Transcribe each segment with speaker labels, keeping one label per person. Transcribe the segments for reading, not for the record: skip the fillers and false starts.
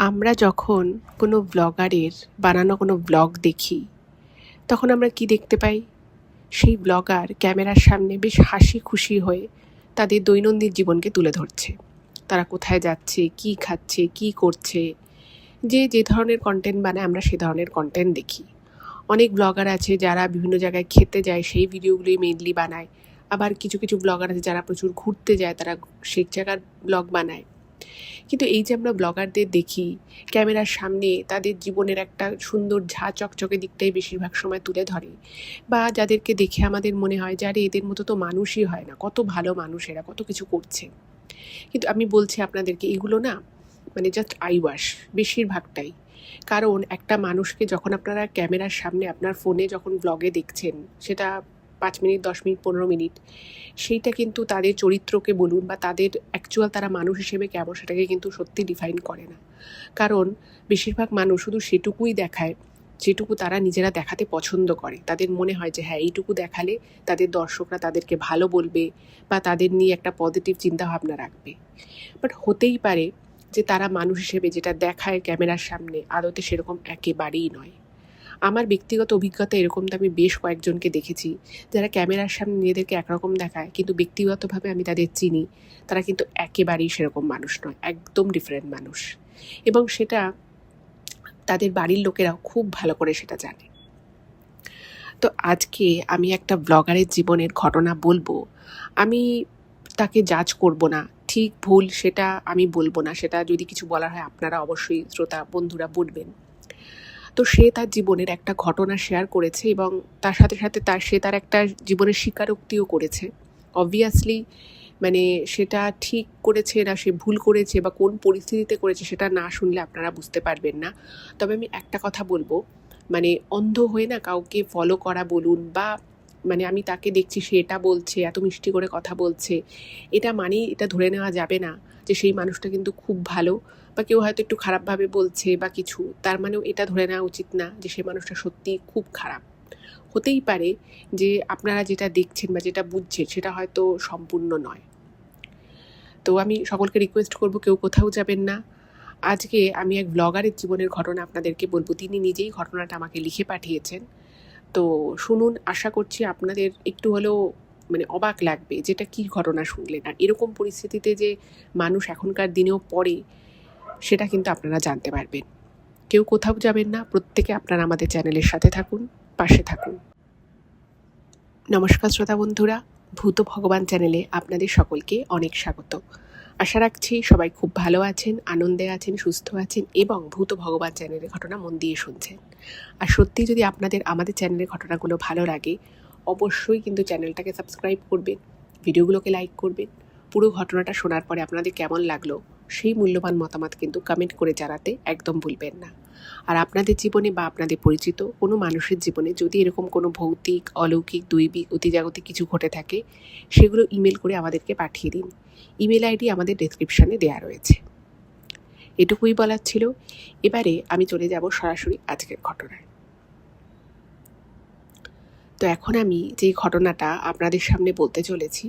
Speaker 1: আমরা যখন কোনো ব্লগারের বানানো কোনো ব্লগ দেখি, তখন আমরা কি দেখতে পাই? সেই ব্লগার ক্যামেরার সামনে বেশ হাসি খুশি হয়ে তাদের দৈনন্দিন জীবনকে তুলে ধরছে। তারা কোথায় যাচ্ছে, কি খাচ্ছে, কি করছে, যে ধরনের কন্টেন্ট বানায় আমরা সে ধরনের কন্টেন্ট দেখি। অনেক ব্লগার আছে যারা বিভিন্ন জায়গায় খেতে যায়, সেই ভিডিওগুলোই মেইনলি বানায়। আবার কিছু কিছু ব্লগার আছে যারা প্রচুর ঘুরতে যায়, তারা সেই জায়গার ব্লগ বানায়। কিন্তু এই যে আমরা ব্লগারদের দেখি ক্যামেরার সামনে তাদের জীবনের একটা সুন্দর ঝাঁ চকচকে দিকটাই বেশিরভাগ সময় তুলে ধরে, বা যাদেরকে দেখে আমাদের মনে হয় যে আরে এদের মতো তো মানুষই হয় না, কত ভালো মানুষ, এরা কত কিছু করছে। কিন্তু আমি বলছি আপনাদেরকে, এগুলো না মানে জাস্ট আই ওয়াশ বেশিরভাগটাই। কারণ একটা মানুষকে যখন আপনারা ক্যামেরার সামনে আপনার ফোনে যখন ব্লগে দেখছেন, সেটা 5 মিনিট, 10 মিনিট, 15 মিনিট, সেইটা কিন্তু তাদের চরিত্রকে বলুন বা তাদের অ্যাকচুয়াল তারা মানুষ হিসেবে কেমন সেটাকে কিন্তু সত্যি ডিফাইন করে না। কারণ বেশিরভাগ মানুষ শুধু সেটুকুই দেখায় যেটুকু তারা নিজেরা দেখাতে পছন্দ করে। তাদের মনে হয় যে হ্যাঁ, এইটুকু দেখালে তাদের দর্শকরা তাদেরকে ভালো বলবে বা তাদের নিয়ে একটা পজিটিভ চিন্তাভাবনা রাখবে। বাট হতেই পারে যে তারা মানুষ হিসেবে যেটা দেখায় ক্যামেরার সামনে আদতে সেরকম একেবারেই নয়। আমার ব্যক্তিগত অভিজ্ঞতা এরকমটা আমি বেশ কয়েকজনকে দেখেছি, যারা ক্যামেরার সামনে নিজেদেরকে একরকম দেখায়, কিন্তু ব্যক্তিগতভাবে আমি তাদের চিনি, তারা কিন্তু একেবারেই সেরকম মানুষ নয়, একদম ডিফারেন্ট মানুষ। এবং সেটা তাদের বাড়ির লোকেরাও খুব ভালো করে সেটা জানে। তো আজকে আমি একটা ব্লগারের জীবনের ঘটনা বলবো। আমি তাকে জাজ করব না, ঠিক ভুল সেটা আমি বলবো না, সেটা যদি কিছু বলার হয় আপনারা অবশ্যই শ্রোতা বন্ধুরা বলবেন। তো সে তার জীবনের একটা ঘটনা শেয়ার করেছে এবং তার সাথে সাথে সে তার একটা জীবনের স্বীকারোক্তিও করেছে। অবভিয়াসলি মানে সেটা ঠিক করেছে না সে ভুল করেছে বা কোন পরিস্থিতিতে করেছে সেটা না শুনলে আপনারা বুঝতে পারবেন না। তবে আমি একটা কথা বলবো, মানে অন্ধ হয়ে না কাউকে ফলো করা বলুন, বা মানে আমি তাকে দেখছি সে এটা বলছে, এত মিষ্টি করে কথা বলছে, এটা মানেই এটা ধরে নেওয়া যাবে না যে সেই মানুষটা কিন্তু খুব ভালো, বা কেউ হয়তো একটু খারাপভাবে বলছে বা কিছু, তার মানেও এটা ধরে নেওয়া উচিত না যে সে মানুষটা সত্যিই খুব খারাপ। হতেই পারে যে আপনারা যেটা দেখছেন বা যেটা বুঝছেন সেটা হয়তো সম্পূর্ণ নয়। তো আমি সকলকে রিকোয়েস্ট করব কেউ কোথাও যাবেন না। আজকে আমি এক ব্লগারের জীবনের ঘটনা আপনাদেরকে বলবো। তিনি নিজেই ঘটনাটা আমাকে লিখে পাঠিয়েছেন। তো শুনুন, আশা করছি আপনাদের একটু হলেও মানে অবাক লাগবে যেটা কী ঘটনা শুনলেন। আর এরকম পরিস্থিতিতে যে মানুষ এখনকার দিনেও পড়ে সেটা কিন্তু আপনারা জানতে পারবেন। কেউ কোথাও যাবেন না, প্রত্যেকে আপনারা আমাদের চ্যানেলের সাথে থাকুন, পাশে থাকুন। নমস্কার শ্রোতা বন্ধুরা, ভূত ভগবান চ্যানেলে আপনাদের সকলকে অনেক স্বাগত। আশা রাখছি সবাই খুব ভালো আছেন, আনন্দে আছেন, সুস্থ আছেন এবং ভূত ভগবান চ্যানেলের ঘটনা মন দিয়ে শুনছেন। আর সত্যি যদি আপনাদের আমাদের চ্যানেলের ঘটনাগুলো ভালো লাগে, অবশ্যই কিন্তু চ্যানেলটাকে সাবস্ক্রাইব করবেন, ভিডিওগুলোকে লাইক করবেন। পুরো ঘটনাটা শোনার পরে আপনাদের কেমন লাগলো সেই মূল্যবান মতামত কিন্তু কমেন্ট করে জানাতে একদম ভুলবেন না। আর আপনাদের জীবনে বা আপনাদের পরিচিত কোনো মানুষের জীবনে যদি এরকম কোনো ভৌতিক, অলৌকিক, দৈবিক, অতিজাগতিক কিছু ঘটে থাকে, সেগুলো ইমেল করে আমাদেরকে পাঠিয়ে দিন। ইমেল আইডি আমাদের ডেসক্রিপশানে দেওয়া রয়েছে। এটুকুই বলার ছিল। এবারে আমি চলে যাব সরাসরি আজকের ঘটনায়। তো এখন আমি যেই ঘটনাটা আপনাদের সামনে বলতে চলেছি,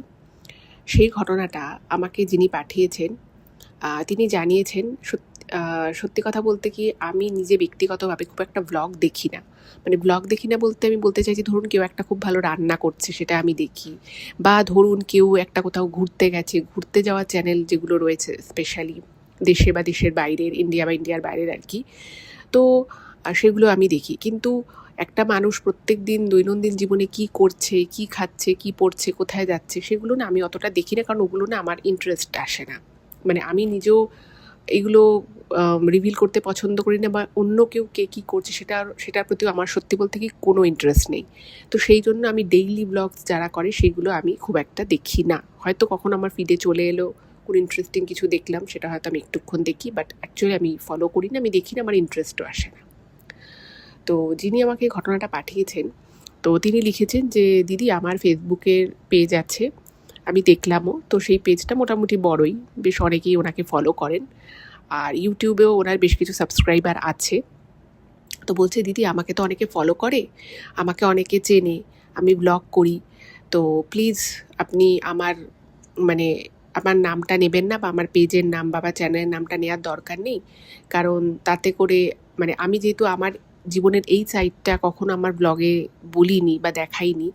Speaker 1: সেই ঘটনাটা আমাকে যিনি পাঠিয়েছেন তিনি জানিয়েছেন, সত্যি কথা বলতে কি আমি নিজে ব্যক্তিগতভাবে খুব একটা ব্লগ দেখি না। মানে ব্লগ দেখি না বলতে আমি বলতে চাইছি, ধরুন কেউ একটা খুব ভালো রান্না করছে সেটা আমি দেখি, বা ধরুন কেউ একটা কোথাও ঘুরতে গেছে, ঘুরতে যাওয়ার চ্যানেল যেগুলো রয়েছে স্পেশালি দেশে বা দেশের বাইরের, ইন্ডিয়া বা ইন্ডিয়ার বাইরের আর কি, তো সেগুলো আমি দেখি। কিন্তু একটা মানুষ প্রত্যেক দিন দৈনন্দিন জীবনে কী করছে, কী খাচ্ছে, কী পড়ছে, কোথায় যাচ্ছে, সেগুলো না আমি অতটা দেখি না, কারণ ওগুলো না আমার ইন্টারেস্ট আসে না। মানে আমি নিজেও এগুলো রিভিল করতে পছন্দ করি না, বা অন্য কেউ কে কী করছে সেটার প্রতিও আমার সত্যি বলতে কি কোনো ইন্টারেস্ট নেই। তো সেই জন্য আমি ডেইলি ব্লগস যারা করে সেগুলো আমি খুব একটা দেখি না। হয়তো কখনো আমার ফিডে চলে এলো, কোনো ইন্টারেস্টিং কিছু দেখলাম, সেটা হয়তো আমি একটুক্ষণ দেখি, বাট অ্যাকচুয়ালি আমি ফলো করি না, আমি দেখি না, আমার ইন্টারেস্টও আসে না। তো যিনি আমাকে ঘটনাটা পাঠিয়েছেন, তো তিনি লিখেছেন যে দিদি আমার ফেসবুকের পেজ আছে, আমি দেখলামও, তো সেই পেজটা মোটামুটি বড়ই, বেশ অনেকেই ওনাকে ফলো করেন, আর ইউটিউবেও ওনার বেশ কিছু সাবস্ক্রাইবার আছে। তো বলছে দিদি আমাকে তো অনেকে ফলো করে, আমাকে অনেকে চেনে, আমি ব্লগ করি, তো প্লিজ আপনি আমার মানে আমার নামটা নেবেন না, বা আমার পেজের নাম বা চ্যানেলের নামটা নেওয়ার দরকার নেই। কারণ তাতে করে মানে আমি যেহেতু আমার জীবনের এই সাইডটা কখনো আমার ব্লগে বলিনি বা দেখাইনি,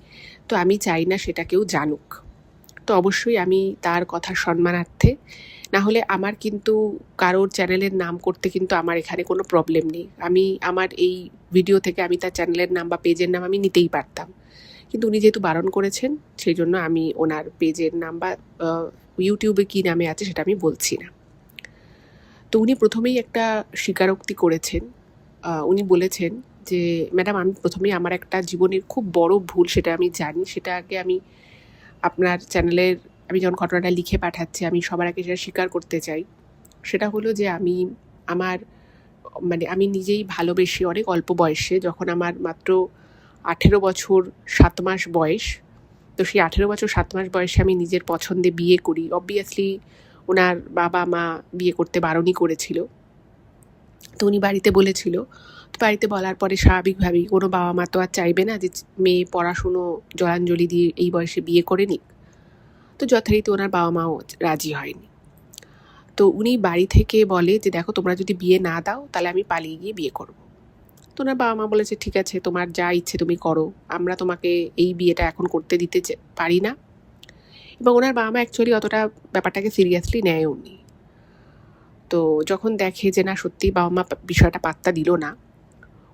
Speaker 1: তো আমি চাই না সেটা কেউ জানুক। তো অবশ্যই আমি তার কথার সম্মানার্থে, না হলে আমার কিন্তু কারোর চ্যানেলের নাম করতে কিন্তু আমার এখানে কোনো প্রবলেম নেই। আমি আমার এই ভিডিও থেকে আমি তার চ্যানেলের নাম বা পেজের নাম আমি নিতেই পারতাম, কিন্তু উনি যেহেতু বারণ করেছেন সেই জন্য আমি ওনার পেজের নাম বা ইউটিউবে কী নামে আছে সেটা আমি বলছি না। তো উনি প্রথমেই একটা স্বীকারোক্তি করেছেন। উনি বলেছেন যে ম্যাডাম, আমি প্রথমেই আমার একটা জীবনের খুব বড় ভুল, সেটা আমি জানি, সেটা আগে আমি আপনার চ্যানেলের, আমি যখন ঘটনাটা লিখে পাঠাচ্ছি আমি সবার আগে সেটা স্বীকার করতে চাই। সেটা হলো যে আমি নিজেই ভালোবেসে অনেক অল্প বয়সে, যখন আমার মাত্র 18 বছর 7 মাস বয়স, তো সেই 18 বছর 7 মাস বয়সে আমি নিজের পছন্দে বিয়ে করি। অবভিয়াসলি ওনার বাবা মা বিয়ে করতে বারণই করেছিল, তো উনি বাড়িতে বলেছিল। তো বাড়িতে বলার পরে স্বাভাবিকভাবেই কোনো বাবা মা তো আর চাইবে না যে মেয়ে পড়াশুনো জলাঞ্জলি দিয়ে এই বয়সে বিয়ে করে নিক। তো যথারীতি ওনার বাবা মাও রাজি হয়নি। তো উনি বাড়ি থেকে বলে যে দেখো, তোমরা যদি বিয়ে না দাও তাহলে আমি পালিয়ে গিয়ে বিয়ে করব। তো ওনার বাবা মা বলেছে ঠিক আছে, তোমার যা ইচ্ছে তুমি করো, আমরা তোমাকে এই বিয়েটা এখন করতে দিতে পারি না। এবং ওনার বাবা মা অ্যাকচুয়ালি অতটা ব্যাপারটাকে সিরিয়াসলি নেয়ও নি। তো যখন দেখে যে না, সত্যি বাবা মা বিষয়টা পাত্তা দিল না,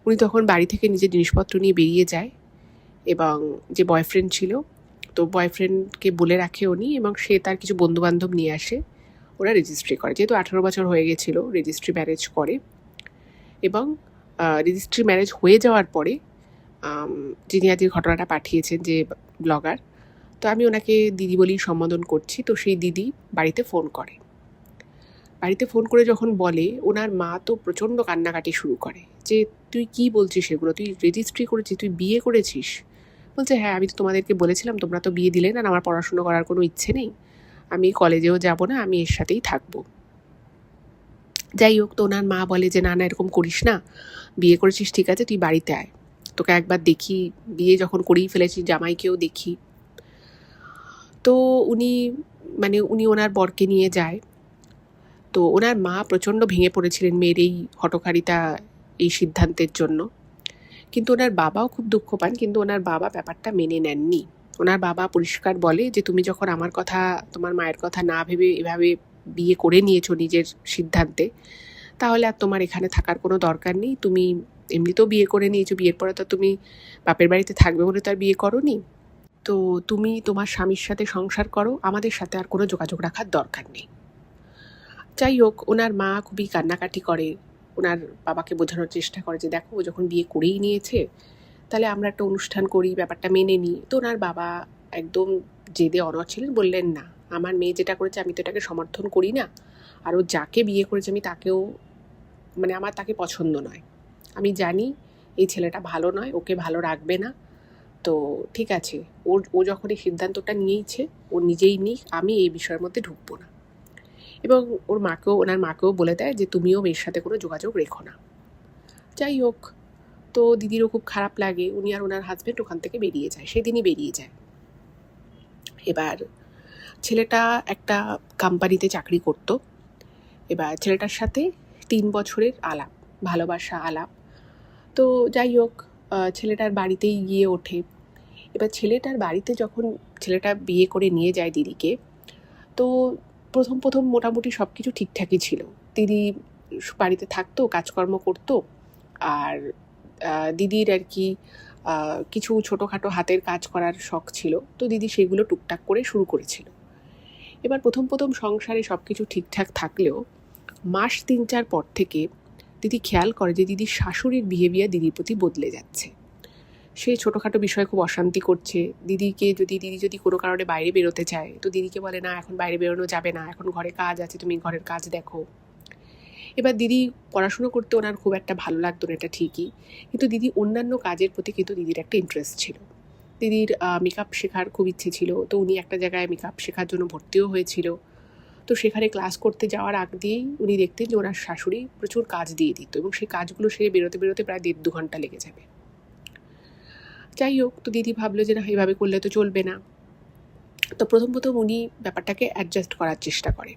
Speaker 1: উনি তখন বাড়ি থেকে নিজের জিনিসপত্র নিয়ে বেরিয়ে যায়। এবং যে বয়ফ্রেন্ড ছিল, তো বয়ফ্রেন্ডকে বলে রাখে উনি, এবং সে তার কিছু বন্ধুবান্ধব নিয়ে আসে। ওরা রেজিস্ট্রি করে, যেহেতু 18 বছর হয়ে গেছিলো, রেজিস্ট্রি ম্যারেজ করে। এবং রেজিস্ট্রি ম্যারেজ হয়ে যাওয়ার পরে যিনি আজ ঘটনাটা পাঠিয়েছেন, যে ব্লগার, তো আমি ওনাকে দিদি বলেই সম্বোধন করছি। তো সেই দিদি বাড়িতে ফোন করে। বাড়িতে ফোন করে যখন বলে, ওনার মা তো প্রচণ্ড কান্নাকাটি শুরু করে যে তুই কি বলছিস এগুলো, তুই রেজিস্ট্রি করেছিস, তুই বিয়ে করেছিস? বলছে হ্যাঁ, আমি তো তোমাদেরকে বলেছিলাম, তোমরা তো বিয়ে দিলে না, আমার পড়াশুনো করার কোনো ইচ্ছে নেই, আমি কলেজেও যাব না, আমি এর সাথেই থাকবো। যাই হোক, তো ওনার মা বলে যে না না, এরকম করিস না, বিয়ে করেছিস ঠিক আছে, তুই বাড়িতে আয়, তোকে একবার দেখি, বিয়ে যখন করেই ফেলেছিস জামাইকেও দেখি। তো উনি ওনার বরকে নিয়ে যায়। তো ওনার মা প্রচণ্ড ভেঙে পড়েছিলেন মেয়ের এই হঠকারিতা, এই সিদ্ধান্তের জন্য। কিন্তু ওনার বাবাও খুব দুঃখ পান, কিন্তু ওনার বাবা ব্যাপারটা মেনে নেননি। ওনার বাবা পরিষ্কার বলে যে তুমি যখন আমার কথা, তোমার মায়ের কথা না ভেবে এভাবে বিয়ে করে নিয়েছো নিজের সিদ্ধান্তে, তাহলে আর তোমার এখানে থাকার কোনো দরকার নেই। তুমি এমনিতেও বিয়ে করে নিয়েছো, বিয়ের পরে তো তুমি বাপের বাড়িতে থাকবে বলে তো আর বিয়ে করোনি। তো তুমি তোমার স্বামীর সাথে সংসার করো, আমাদের সাথে আর কোনো যোগাযোগ রাখার দরকার নেই। যাই হোক, ওনার মা খুবই কান্নাকাটি করে, ওনার বাবাকে বোঝানোর চেষ্টা করে যে দেখো, ও যখন বিয়ে করেই নিয়েছে তাহলে আমরা একটা অনুষ্ঠান করি, ব্যাপারটা মেনে নিই। তো ওনার বাবা একদম জেদে অনড় ছিলেন, বললেন না, আমার মেয়ে যেটা করেছে আমি তো এটাকে সমর্থন করি না, আর ও যাকে বিয়ে করেছে আমি তাকেও, আমার তাকে পছন্দ নয়, আমি জানি এই ছেলেটা ভালো নয়, ওকে ভালো রাখবে না। তো ঠিক আছে, ও যখন এই সিদ্ধান্তটা নিয়েইছে, ও নিজেই নিক, আমি এই বিষয়ের মধ্যে ঢুকবো না। এবং ওনার মাকেও বলে দেয় যে তুমিও মেয়ের সাথে কোনো যোগাযোগ রেখো না। যাই হোক, তো দিদিরও খুব খারাপ লাগে, উনি আর ওনার হাজব্যান্ড ওখান থেকে বেরিয়ে যায়, সেদিনই বেরিয়ে যায়। এবার ছেলেটা একটা কোম্পানিতে চাকরি করতো। এবার ছেলেটার সাথে 3 বছরের আলাপ, ভালোবাসা আলাপ। তো যাই হোক, ছেলেটার বাড়িতেই গিয়ে ওঠে। এবার ছেলেটার বাড়িতে যখন ছেলেটা বিয়ে করে নিয়ে যায় দিদিকে, তো প্রথম মোটামুটি সব কিছু ঠিকঠাকই ছিল। দিদি বাড়িতে থাকতো, কাজকর্ম করতো, আর দিদির আর কি কিছু ছোটোখাটো হাতের কাজ করার শখ ছিল, তো দিদি সেগুলো টুকটাক করে শুরু করেছিল। এবার প্রথম সংসারে সব কিছু ঠিকঠাক থাকলেও মাস 3-4 পর থেকে দিদি খেয়াল করে যে দিদির শাশুড়ির বিহেভিয়ার দিদির প্রতি বদলে যাচ্ছে। সে ছোটোখাটো বিষয়ে খুব অশান্তি করছে। দিদি যদি কোনো কারণে বাইরে বেরোতে চায়, তো দিদিকে বলে না, এখন বাইরে বেরোনো যাবে না, এখন ঘরে কাজ আছে, তুমি ঘরের কাজ দেখো। এবার দিদি পড়াশুনো করতে ওনার খুব একটা ভালো লাগতো না, এটা ঠিকই, কিন্তু দিদি অন্যান্য কাজের প্রতি কিন্তু দিদির একটা ইন্টারেস্ট ছিল। দিদির মেকআপ শেখার খুব ইচ্ছে ছিল, তো উনি একটা জায়গায় মেকআপ শেখার জন্য ভর্তিও হয়েছিল। তো সেখানে ক্লাস করতে যাওয়ার আগ দিয়েই উনি দেখতেন যে ওনার শাশুড়ি প্রচুর কাজ দিয়ে দিত, এবং সেই কাজগুলো সেরে বেরোতে প্রায় 1.5-2 ঘন্টা লেগে যাবে। যাই হোক, তো দিদি ভাবলো যে না, এভাবে করলে তো চলবে না, তো প্রথম উনি ব্যাপারটাকে অ্যাডজাস্ট করার চেষ্টা করে,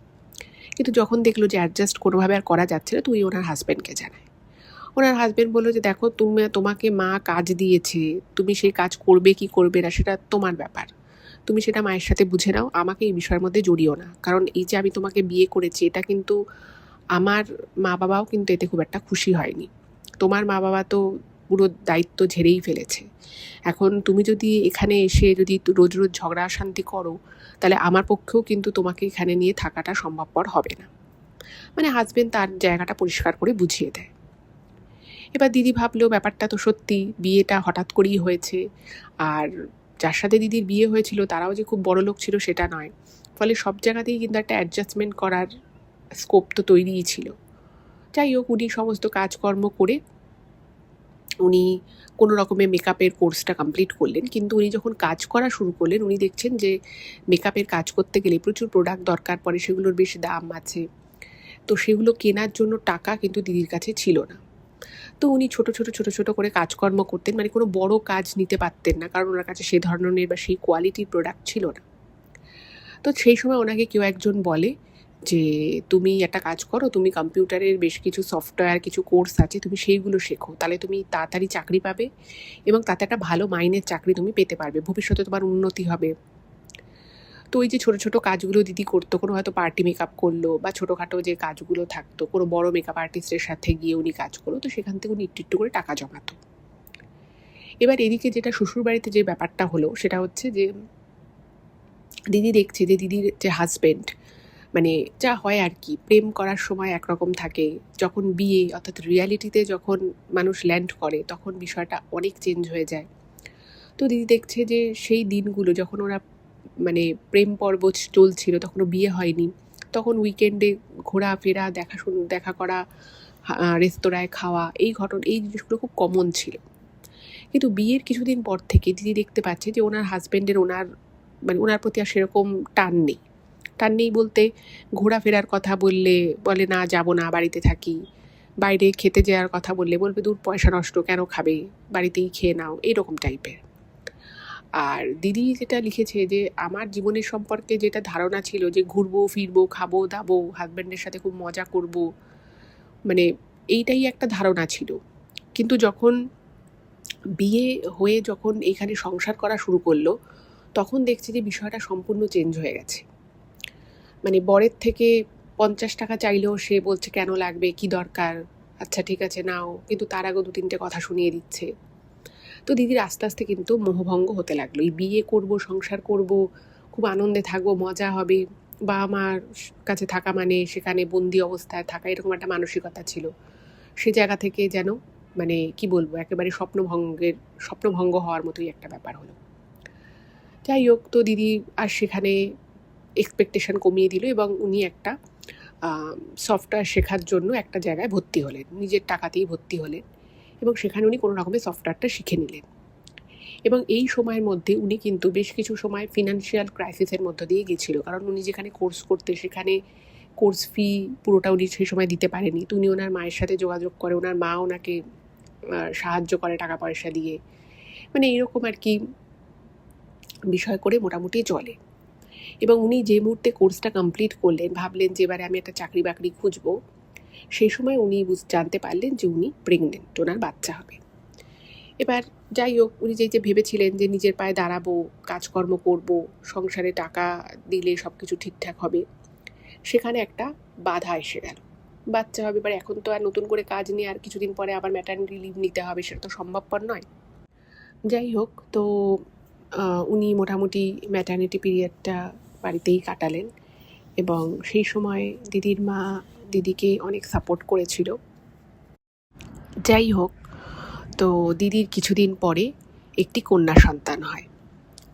Speaker 1: কিন্তু যখন দেখলো যে অ্যাডজাস্ট কোনোভাবে আর করা যাচ্ছে না, তো উনি ওনার হাজব্যান্ডকে জানায়। ওনার হাজব্যান্ড বললো যে দেখো, তোমাকে মা কাজ দিয়েছে, তুমি সেই কাজ করবে কি করবে না সেটা তোমার ব্যাপার, তুমি সেটা মায়ের সাথে বুঝে নাও, আমাকে এই বিষয়ের মধ্যে জড়িও না। কারণ এই যে আমি তোমাকে বিয়ে করেছি, এটা কিন্তু আমার মা বাবাও কিন্তু এতে খুব একটা খুশি হয়নি। তোমার মা বাবা তো পুরো দায়িত্ব ঝেড়েই ফেলেছে। এখন তুমি যদি এখানে এসে যদি রোজ রোজ ঝগড়া অশান্তি করো, তাহলে আমার পক্ষেও কিন্তু তোমাকে এখানে নিয়ে থাকাটা সম্ভবপর হবে না। মানে হাজব্যান্ড তার জায়গাটা পরিষ্কার করে বুঝিয়ে দেয়। এবার দিদি ভাবলো ব্যাপারটা তো সত্যি, বিয়েটা হঠাৎ করেই হয়েছে, আর যার সাথে দিদির বিয়ে হয়েছিল তারাও যে খুব বড় লোক ছিল সেটা নয়, ফলে সব জায়গাতেই কিন্তু একটা অ্যাডজাস্টমেন্ট করার স্কোপ তো তৈরিই ছিল। যাই হোক, উনি সমস্ত কাজকর্ম করে উনি কোনো রকমের মেকআপের কোর্সটা কমপ্লিট করলেন। কিন্তু উনি যখন কাজ করা শুরু করলেন, উনি দেখছেন যে মেকআপের কাজ করতে গেলে প্রচুর প্রোডাক্ট দরকার পড়ে, সেগুলোর বেশ দাম আছে। তো সেগুলো কেনার জন্য টাকা কিন্তু দিদির কাছে ছিল না। তো উনি ছোট ছোট করে কাজকর্ম করতেন, মানে কোনো বড় কাজ নিতে পারতেন না, কারণ ওনার কাছে সেই ধরনের বা সেই কোয়ালিটির প্রোডাক্ট ছিল না। তো সেই সময় ওনাকে কেউ একজন বলে যে তুমি একটা কাজ করো, তুমি কম্পিউটারের বেশ কিছু সফটওয়্যার, কিছু কোর্স আছে, তুমি সেইগুলো শেখো, তাহলে তুমি তাড়াতাড়ি চাকরি পাবে এবং তাতে একটা ভালো মাইনের চাকরি তুমি পেতে পারবে, ভবিষ্যতে তোমার উন্নতি হবে। তো ওই যে ছোটো ছোটো কাজগুলো দিদি করতো, কোনো হয়তো পার্টি মেকআপ করলো বা ছোটোখাটো যে কাজগুলো থাকতো, কোনো বড় মেকআপ আর্টিস্টের সাথে গিয়ে উনি কাজ করলো, তো সেখান থেকে উনি একটু একটু করে টাকা জমাতো। এবার এদিকে যেটা শ্বশুরবাড়িতে যে ব্যাপারটা হলো সেটা হচ্ছে যে দিদি দেখছে যে দিদির যে হাজব্যান্ড, মানে যা হয় আর কি, প্রেম করার সময় একরকম থাকে, যখন বিয়ে অর্থাৎ রিয়ালিটিতে যখন মানুষ ল্যান্ড করে তখন বিষয়টা অনেক চেঞ্জ হয়ে যায়। তো দিদি দেখছে যে সেই দিনগুলো যখন ওরা মানে প্রেম পর্ব চলছিল, তখনও বিয়ে হয়নি, তখন উইকেন্ডে ঘোরাফেরা, দেখা করা, রেস্তোরাঁয় খাওয়া, এই জিনিসগুলো খুব কমন ছিল। কিন্তু বিয়ের কিছুদিন পর থেকে দিদি দেখতে পাচ্ছে যে ওনার হাজব্যান্ডের ওনার প্রতি আর সেরকম টান নেই বলতে, ঘোরাফেরার কথা বলে না, যাব না, বাড়িতে থাকি। বাইরে খেতে যাওয়ার কথা বললে বলবে দূর, পয়সা নষ্ট, কেন খাবে, বাড়িতেই খেয়ে নাও, এইরকম টাইপের। আর দিদি যেটা লিখেছে যে আমার জীবনের সম্পর্কে যেটা ধারণা ছিল যে ঘুরবো ফিরবো, খাবো দাবো, হাজব্যান্ডের সাথে খুব মজা করব, মানে এইটাই একটা ধারণা ছিল। কিন্তু যখন বিয়ে হয়ে যখন এখানে সংসার করা শুরু করলো, তখন দেখছি যে বিষয়টা সম্পূর্ণ চেঞ্জ হয়ে গেছে। মানে বরের থেকে 50 টাকা চাইলেও সে বলছে কেন লাগবে, কি দরকার, আচ্ছা ঠিক আছে নাও, কিন্তু তার আগেও 2-3টে কথা শুনিয়ে দিচ্ছে। তো দিদির আস্তে আস্তে কিন্তু মোহভঙ্গ হতে লাগলো। এই বিয়ে করব, সংসার করব, খুব আনন্দে থাকবো, মজা হবে, বাবা মার কাছে থাকা মানে সেখানে বন্দি অবস্থায় থাকা, এরকম একটা মানসিকতা ছিল। সে জায়গা থেকে যেন মানে কি বলবো, একেবারে স্বপ্নভঙ্গ হওয়ার মতোই একটা ব্যাপার হলো। যাই হোক, তো দিদি আর সেখানে এক্সপেকটেশন কমিয়ে দিল এবং উনি একটা সফটওয়্যার শেখার জন্য একটা জায়গায় ভর্তি হলেন, নিজের টাকাতেই ভর্তি হলেন এবং সেখানে উনি কোনো রকমের সফটওয়্যারটা শিখে নিলেন। এবং এই সময়ের মধ্যে উনি কিন্তু বেশ কিছু সময় ফিনান্সিয়াল ক্রাইসিসের মধ্য দিয়ে গেছিল, কারণ উনি যেখানে কোর্স করতে, সেখানে কোর্স ফি পুরোটা উনি সেই সময় দিতে পারেনি। তো উনি ওনার মায়ের সাথে যোগাযোগ করে, ওনার মা ওনাকে সাহায্য করে টাকা পয়সা দিয়ে, মানে এইরকম আর কি বিষয় করে মোটামুটি চলে। এবং উনি যে মুহূর্তে কোর্সটা কমপ্লিট করলেন, ভাবলেন যে এবারে আমি একটা চাকরি বাকরি খুঁজবো, সেই সময় উনি জানতে পারলেন যে উনি প্রেগনেন্ট, ওনার বাচ্চা হবে। এবার যাই হোক, উনি যে ভেবেছিলেন যে নিজের পায়ে দাঁড়াবো, কাজকর্ম করব, সংসারে টাকা দিলে সব কিছু ঠিকঠাক হবে, সেখানে একটা বাধা এসে গেল। বাচ্চা হবে, এবার এখন তো আর নতুন করে কাজ নিয়ে আর কিছুদিন পরে আবার ম্যাটারনিটি লিভ নিতে হবে, সেটা তো সম্ভবপর নয়। যাই হোক, তো উনি মোটামুটি ম্যাটারনিটি পিরিয়ডটা বাড়িতেই কাটালেন এবং সেই সময় দিদির মা দিদিকে অনেক সাপোর্ট করেছিল। যাই হোক, তো দিদির কিছুদিন পরে একটি কন্যা সন্তান হয়,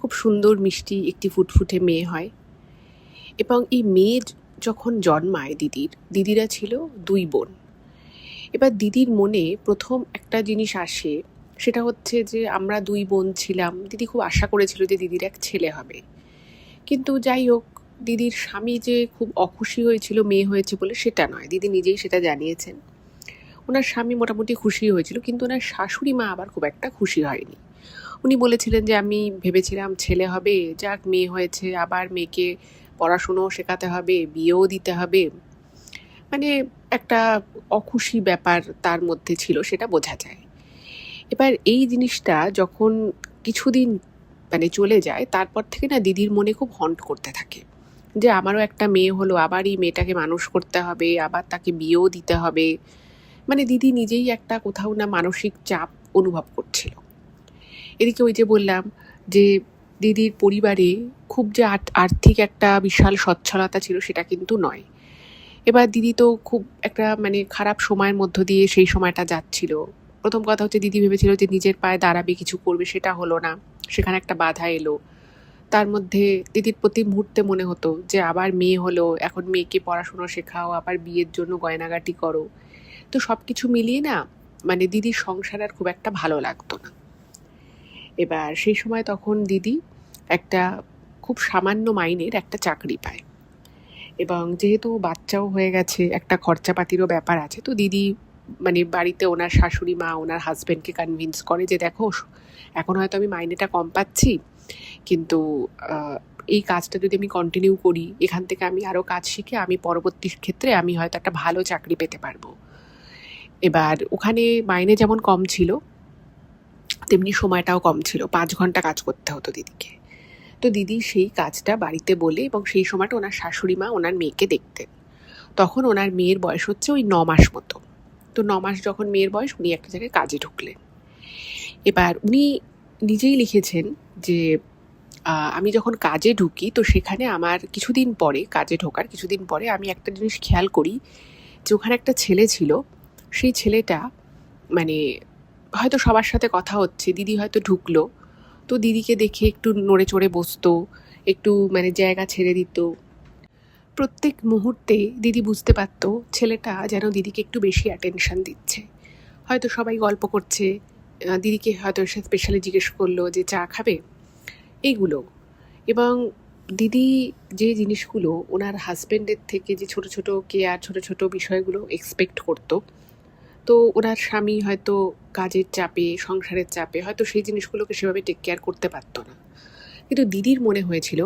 Speaker 1: খুব সুন্দর মিষ্টি একটি ফুটফুটে মেয়ে হয়। এবং এই মেয়ে যখন জন্মায় দিদিরা ছিল 2 বোন। এবার দিদির মনে প্রথম একটা জিনিস আসে, সেটা হচ্ছে যে আমরা 2 বোন ছিলাম, দিদি খুব আশা করেছিল যে দিদির এক ছেলে হবে। কিন্তু যাই হোক, দিদির স্বামী যে খুব অখুশি হয়েছিল মেয়ে হয়েছে বলে সেটা নয়, দিদি নিজেই সেটা জানিয়েছেন। ওনার স্বামী মোটামুটি খুশি হয়েছিল, কিন্তু ওনার শাশুড়ি মা আবার খুব একটা খুশি হয়নি। উনি বলেছিলেন যে আমি ভেবেছিলাম ছেলে হবে, যাক মেয়ে হয়েছে, আবার মেয়েকে পড়াশুনো শেখাতে হবে, বিয়েও দিতে হবে, মানে একটা অখুশি ব্যাপার তার মধ্যে ছিল, সেটা বোঝা যায়। এবার এই জিনিসটা যখন কিছুদিন মানে চলে যায়, তারপর থেকে না দিদির মনে খুব হন্ট করতে থাকে যে আমারও একটা মেয়ে হলো, আবার এই মেয়েটাকে মানুষ করতে হবে, আবার তাকে বিয়েও দিতে হবে। মানে দিদি নিজেই একটা কোথাও না মানসিক চাপ অনুভব করছিল। এদিকে ওই যে বললাম যে দিদির পরিবারে খুব যে আর্থিক একটা বিশাল সচ্ছলতা ছিল সেটা কিন্তু নয়। এবার দিদি তো খুব একটা মানে খারাপ সময়ের মধ্য দিয়ে সেই সময়টা যাচ্ছিল। প্রথম কথা হচ্ছে দিদি ভেবেছিল যে নিজের পায়ে দাঁড়াবে, কিছু করবে, সেটা হলো না, সেখানে একটা বাধা এলো। তার মধ্যে দিদির প্রতি মুহূর্তে মনে হতো যে আবার মেয়ে হলো, এখন মেয়েকে পড়াশুনো শেখাও, আবার বিয়ের জন্য গয়নাগাটি করো। তো সব কিছু মিলিয়ে না মানে দিদির সংসার আর খুব একটা ভালো লাগতো না। এবার সেই সময় তখন দিদি একটা খুব সামান্য মাইনের একটা চাকরি পায়, এবং যেহেতু বাচ্চাও হয়ে গেছে, একটা খরচাপাতিরও ব্যাপার আছে, তো দিদি মানে বাড়িতে ওনার শাশুড়ি মা ওনার হাজব্যান্ডকে কনভিন্স করে যে দেখো, এখন হয়তো আমি মাইনেটা কম পাচ্ছি, কিন্তু এই কাজটা যদি আমি কন্টিনিউ করি, এখান থেকে আমি আরও কাজ শিখে আমি পরবর্তী ক্ষেত্রে আমি হয়তো একটা ভালো চাকরি পেতে পারবো। এবার ওখানে মাইনে যেমন কম ছিল, তেমনি সময়টাও কম ছিল, 5 ঘন্টা কাজ করতে হতো দিদিকে। তো দিদি সেই কাজটা বাড়িতে বলে, এবং সেই সময়টা ওনার শাশুড়ি মা ওনার মেয়েকে দেখতেন। তখন ওনার মেয়ের বয়স হচ্ছে ওই 9 মাস মতো। তো 9 মাস যখন মেয়ের বয়স, উনি একটা জায়গায় কাজে ঢুকলেন। এবার উনি নিজেই লিখেছেন যে আমি যখন কাজে ঢুকি, তো সেখানে আমার কিছুদিন পরে, কাজে ঢোকার কিছুদিন পরে আমি একটা জিনিস খেয়াল করি যে ওখানে একটা ছেলে ছিল। সেই ছেলেটা মানে হয়তো সবার সাথে কথা হচ্ছে, দিদি হয়তো ঢুকলো, তো দিদিকে দেখে একটু নড়ে চড়ে বসতো, একটু মানে জায়গা ছেড়ে দিত। প্রত্যেক মুহূর্তে দিদি বুঝতে পারত ছেলেটা যেন দিদিকে একটু বেশি অ্যাটেনশন দিচ্ছে। হয়তো সবাই গল্প করছে, দিদিকে হয়তো সে স্পেশালি জিজ্ঞেস করলো যে চা খাবে, এইগুলো। এবং দিদি যে জিনিসগুলো ওনার হাজব্যান্ডের থেকে, যে ছোট ছোট কেয়ার, ছোট ছোট বিষয়গুলো এক্সপেক্ট করতো, তো ওনার স্বামী হয়তো কাজের চাপে, সংসারের চাপে হয়তো সেই জিনিসগুলোকে সেভাবে টেক কেয়ার করতে পারতো না। কিন্তু দিদির মনে হয়েছিল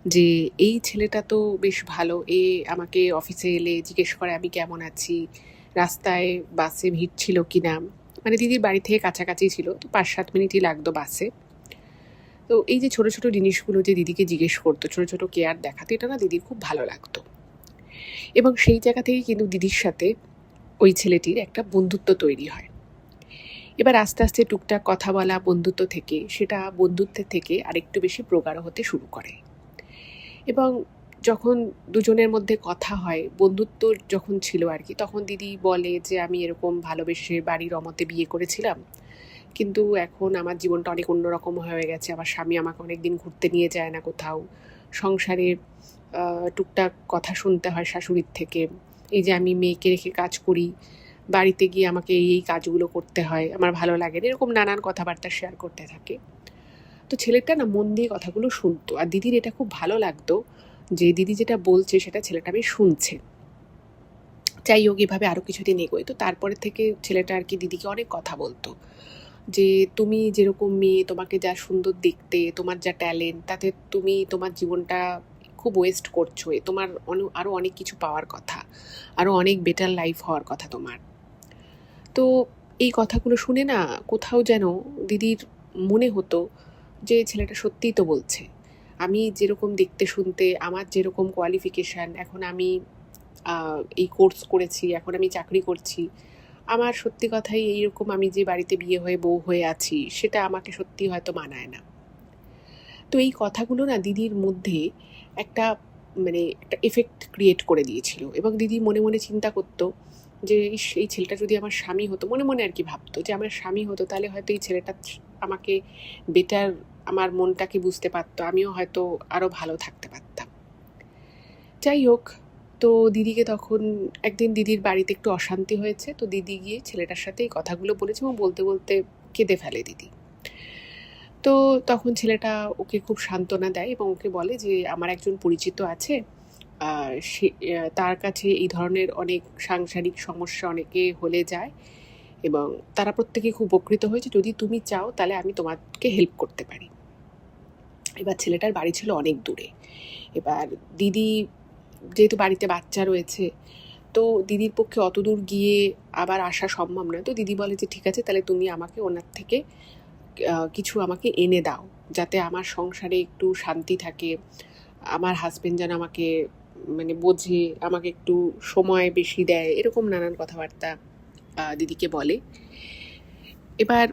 Speaker 1: যে এই ছেলেটা তো বেশ ভালো, এ আমাকে অফিসে এলে জিজ্ঞেস করে আমি কেমন আছি, রাস্তায় বাসে ভিড় ছিল কিনা, মানে দিদির বাড়ি থেকে কাছাকাছি ছিল, তো 5-7 মিনিটই লাগতো বাসে। তো এই যে ছোট ছোট জিনিসগুলো যে দিদিকে জিজ্ঞেস করতো, ছোট ছোট কেয়ার দেখাতো, এটা না দিদির খুব ভালো লাগতো। এবং সেই জায়গা থেকে কিন্তু দিদির সাথে ওই ছেলেটির একটা বন্ধুত্ব তৈরি হয়। এবার আস্তে আস্তে টুকটাক কথা বলা, বন্ধুত্ব থেকে সেটা বন্ধুত্বের থেকে আরেকটু বেশি প্রগাঢ় হতে শুরু করে। এবং যখন দুজনের মধ্যে কথা হয়, বন্ধুত্ব যখন ছিল আর কি, তখন দিদি বলে যে আমি এরকম ভালোবেসে বাড়ির অমতে বিয়ে করেছিলাম, কিন্তু এখন আমার জীবনটা অনেক অন্যরকম হয়ে গেছে, আমার স্বামী আমাকে অনেক দিন ঘুরতে নিয়ে যায় না কোথাও, সংসারে টুকটাক কথা শুনতে হয় শাশুড়ির থেকে, এই যে আমি মেয়েকে রেখে কাজ করি, বাড়িতে গিয়ে আমাকে এই কাজগুলো করতে হয়, আমার ভালো লাগে না, এরকম নানান কথাবার্তা শেয়ার করতে থাকে। তো ছেলেটা না মন দিয়ে কথাগুলো শুনতো, আর দিদির এটা খুব ভালো লাগতো যে দিদি যেটা বলছে সেটা ছেলেটা বেশ শুনছে। যাই হোক, এভাবে আরও কিছুদিন এগোয়। তো তারপরে থেকে ছেলেটা আর কি দিদিকে অনেক কথা বলতো যে তুমি যেরকম মেয়ে, তোমাকে যা সুন্দর দেখতে, তোমার যা ট্যালেন্ট, তাতে তুমি তোমার জীবনটা খুব ওয়েস্ট করছো, তোমার আরও অনেক কিছু পাওয়ার কথা, আরও অনেক বেটার লাইফ হওয়ার কথা তোমার। তো এই কথাগুলো শুনে না কোথাও যেন দিদির মনে হতো যে ছেলেটা সত্যিই তো বলছে, আমি যেরকম দেখতে শুনতে, আমার যেরকম কোয়ালিফিকেশান, এখন আমি এই কোর্স করেছি, এখন আমি চাকরি করছি, আমার সত্যি কথাই এইরকম আমি যে বাড়িতে বিয়ে হয়ে বউ হয়ে আছি, সেটা আমাকে সত্যি হয়তো মানায় না। তো এই কথাগুলো না দিদির মধ্যে একটা মানে একটা এফেক্ট ক্রিয়েট করে দিয়েছিল, এবং দিদি মনে মনে চিন্তা করতো যে এই ছেলেটা যদি আমার স্বামী হতো, মনে মনে আর কি ভাবতো যে আমার স্বামী হতো, তাহলে হয়তো এই ছেলেটা আমাকে বেটার, আমার মনটাকে বুঝতে পারতো, আমিও হয়তো আরও ভালো থাকতে পারতাম। যাই হোক, তো দিদিকে তখন একদিন দিদির বাড়িতে একটু অশান্তি হয়েছে, তো দিদি গিয়ে ছেলেটার সাথে এই কথাগুলো বলেছে, এবং বলতে বলতে কেঁদে ফেলে দিদি। তো তখন ছেলেটা ওকে খুব সান্ত্বনা দেয় এবং ওকে বলে যে আমার একজন পরিচিত আছে, সে তার কাছে এই ধরনের অনেক সাংসারিক সমস্যা অনেকে হলে যায়, এবং তারা প্রত্যেকেই খুব উপকৃত হয়েছে। যদি তুমি চাও তাহলে আমি তোমাকে হেল্প করতে পারি। এবার ছেলেটার বাড়ি ছিল অনেক দূরে। এবার দিদি যেহেতু বাড়িতে বাচ্চা রয়েছে, তো দিদির পক্ষে অত দূর গিয়ে আবার আসা সম্ভব নয়। তো দিদি বলে যে ঠিক আছে, তাহলে তুমি আমাকে ওনার থেকে কিছু আমাকে এনে দাও, যাতে আমার সংসারে একটু শান্তি থাকে, আমার হাজবেন্ড যেন আমাকে মানে বোঝে, আমাকে একটু সময় বেশি দেয়, এরকম নানান কথাবার্তা দিদিকে বলে। এবার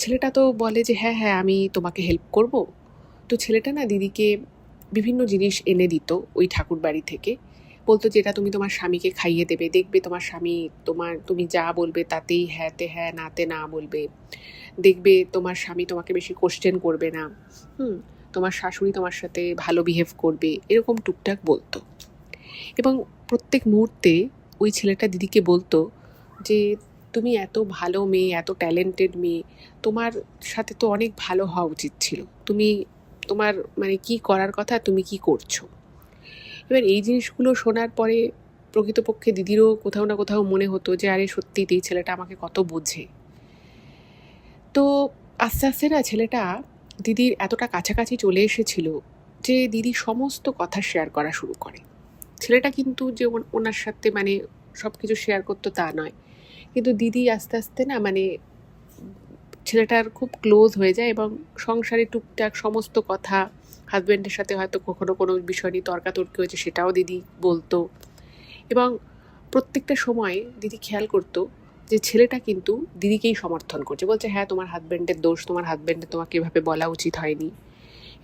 Speaker 1: ছেলেটা তো বলে যে হ্যাঁ হ্যাঁ আমি তোমাকে হেল্প করব। তো ছেলেটা না দিদিকে বিভিন্ন জিনিস এনে দিত ওই ঠাকুর বাড়ি থেকে। বলতো যেটা তুমি তোমার স্বামীকে খাইয়ে দেবে, দেখবে তোমার স্বামী তুমি যা বলবে তাতেই হ্যাঁতে হ্যাঁ নাতে না বলবে। দেখবে তোমার স্বামী তোমাকে বেশি কোশ্চেন করবে না। তোমার শাশুড়ি তোমার সাথে ভালো বিহেভ করবে, এরকম টুকটাক বলতো। এবং প্রত্যেক মুহূর্তে ওই ছেলেটা দিদিকে বলতো যে তুমি এত ভালো মেয়ে, এত ট্যালেন্টেড মেয়ে, তোমার সাথে তো অনেক ভালো হওয়া উচিত ছিল, তোমার মানে কি করার কথা, তুমি কি করছো। এবার এই জিনিসগুলো শোনার পরে প্রকৃতপক্ষে দিদিরও কোথাও না কোথাও মনে হতো যে আরে সত্যি এই ছেলেটা আমাকে কত বোঝে। তো আস্তে আস্তে না ছেলেটা দিদির এতটা কাছাকাছি চলে এসেছিল যে দিদি সমস্ত কথা শেয়ার করা শুরু করে। ছেলেটা কিন্তু যে ওনার সাথে মানে সব কিছু শেয়ার করতো তা নয়, কিন্তু দিদি আস্তে আস্তে না মানে ছেলেটার খুব ক্লোজ হয়ে যায় এবং সংসারে টুকটাক সমস্ত কথা, হাজব্যান্ডের সাথে হয়তো কখনো কোনো বিষয় নিয়ে তর্কাতর্কি হয়েছে সেটাও দিদি বলতো। এবং প্রত্যেকটা সময় দিদি খেয়াল করতো যে ছেলেটা কিন্তু দিদিকেই সমর্থন করছে, বলছে হ্যাঁ তোমার হাজব্যান্ডের দোষ, তোমার হাজব্যান্ডের তোমাকে এভাবে বলা উচিত হয়নি।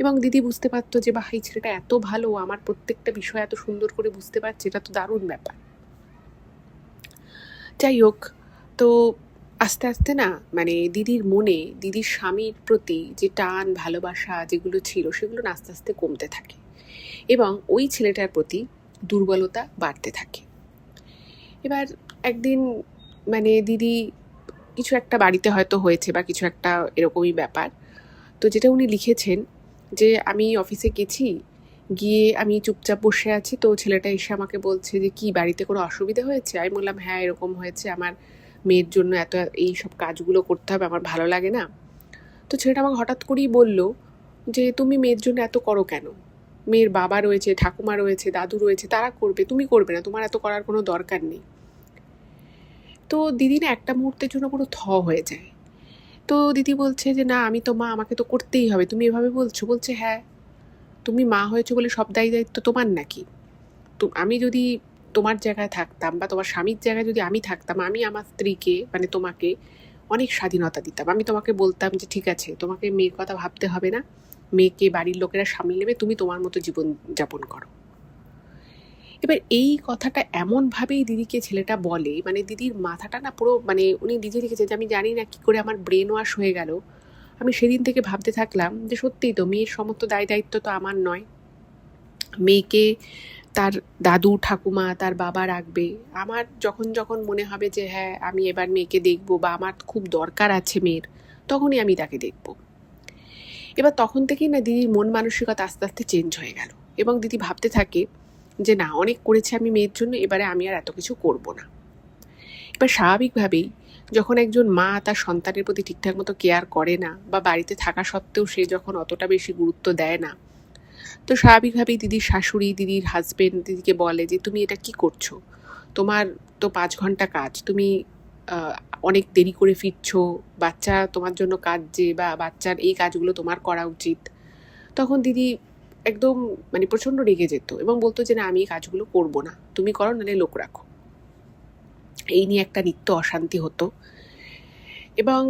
Speaker 1: এবং দিদি বুঝতে পারতো যে বাহ এই ছেলেটা এত ভালো, আমার প্রত্যেকটা বিষয় এত সুন্দর করে বুঝতে পারছে, এটা তো দারুণ ব্যাপার। যাই হোক, তো আস্তে আস্তে না মানে দিদির মনে দিদির স্বামীর প্রতি যে টান ভালোবাসা যেগুলো ছিল সেগুলো না আস্তে আস্তে কমতে থাকে এবং ওই ছেলেটার প্রতি দুর্বলতা বাড়তে থাকে। এবার একদিন মানে দিদি কিছু একটা বাড়িতে হয়তো হয়েছে বা কিছু একটা এরকমই ব্যাপার, তো যেটা উনি লিখেছেন যে আমি অফিসে গেছি, গিয়ে আমি চুপচাপ বসে আছি, তো ছেলেটা এসে আমাকে বলছে যে কি বাড়িতে কোনো অসুবিধা হয়েছে। আমি বললাম হ্যাঁ এরকম হয়েছে, আমার মেয়ের জন্য এত এই সব কাজগুলো করতে হবে, আমার ভালো লাগে না। তো ছেলেটা আমাকে হঠাৎ করেই বলল যে তুমি মেয়ের জন্য এত করো কেন, মেয়ের বাবা রয়েছে, ঠাকুমা রয়েছে, দাদু রয়েছে, তারা করবে, তুমি করবে না, তোমার এত করার কোনো দরকার নেই। তো দিদি না একটা মুহূর্তের জন্য পুরো হয়ে যায়। তো দিদি বলছে যে না আমি তো মা, আমাকে তো করতেই হবে, তুমি এভাবে বলছো। বলছে হ্যাঁ তুমি মা হয়েছো বলে সব দায়িত্ব তোমার নাকি? তো আমি যদি তোমার জায়গায় থাকতাম বা তোমার স্বামীর জায়গায় যদি আমি থাকতাম, আমি আমার স্ত্রীকে মানে তোমাকে অনেক স্বাধীনতা দিতাম। আমি তোমাকে বলতাম যে ঠিক আছে তোমাকে মেয়ের কথা ভাবতে হবে না, মেয়েকে বাড়ির লোকেরা সামলে নেবে, তুমি তোমার মতো জীবন যাপন করো। এবার এই কথাটা এমনভাবেই দিদিকে ছেলেটা বলে, মানে দিদির মাথাটা না পুরো মানে উনি নিজে লিখেছে যে আমি জানি না কী করে আমার ব্রেন ওয়াশ হয়ে গেল। আমি সেদিন থেকে ভাবতে থাকলাম যে সত্যিই তো মেয়ের সমস্ত দায়িত্ব তো আমার নয়, মেয়েকে তার দাদু ঠাকুমা তার বাবা রাখবে। আমার যখন যখন মনে হবে যে হ্যাঁ আমি এবার মেয়েকে দেখবো বা আমার খুব দরকার আছে মেয়ের, তখনই আমি তাকে দেখব। এবার তখন থেকেই না দিদির মন মানসিকতা আস্তে আস্তে চেঞ্জ হয়ে গেল এবং দিদি ভাবতে থাকে যে না অনেক করেছে আমি মেয়ের জন্য, এবারে আমি আর এত কিছু করব না। এবার স্বাভাবিকভাবেই যখন একজন মা তার সন্তানের প্রতি ঠিকঠাক মতো কেয়ার করে না বা বাড়িতে থাকা সত্ত্বেও সে যখন অতটা বেশি গুরুত্ব দেয় না, তো স্বাভাবিকভাবেই দিদির শাশুড়ি দিদির হাজবেন্ড দিদিকে বলে যে তুমি এটা কি করছো, তোমার তো 5 ঘন্টা কাজ, তুমি অনেক দেরি করে ফিরছো, বাচ্চা তোমার জন্য কাঁদছে বা বাচ্চার এই কাজগুলো তোমার করা উচিত। তখন দিদি একদম মানে প্রচণ্ড রেগে যেত এবং বলতো যে না আমি এই কাজগুলো করবো না, তুমি করো নাহলে লোক রাখো। এই নিয়ে একটা নিত্য অশান্তি হতো এবং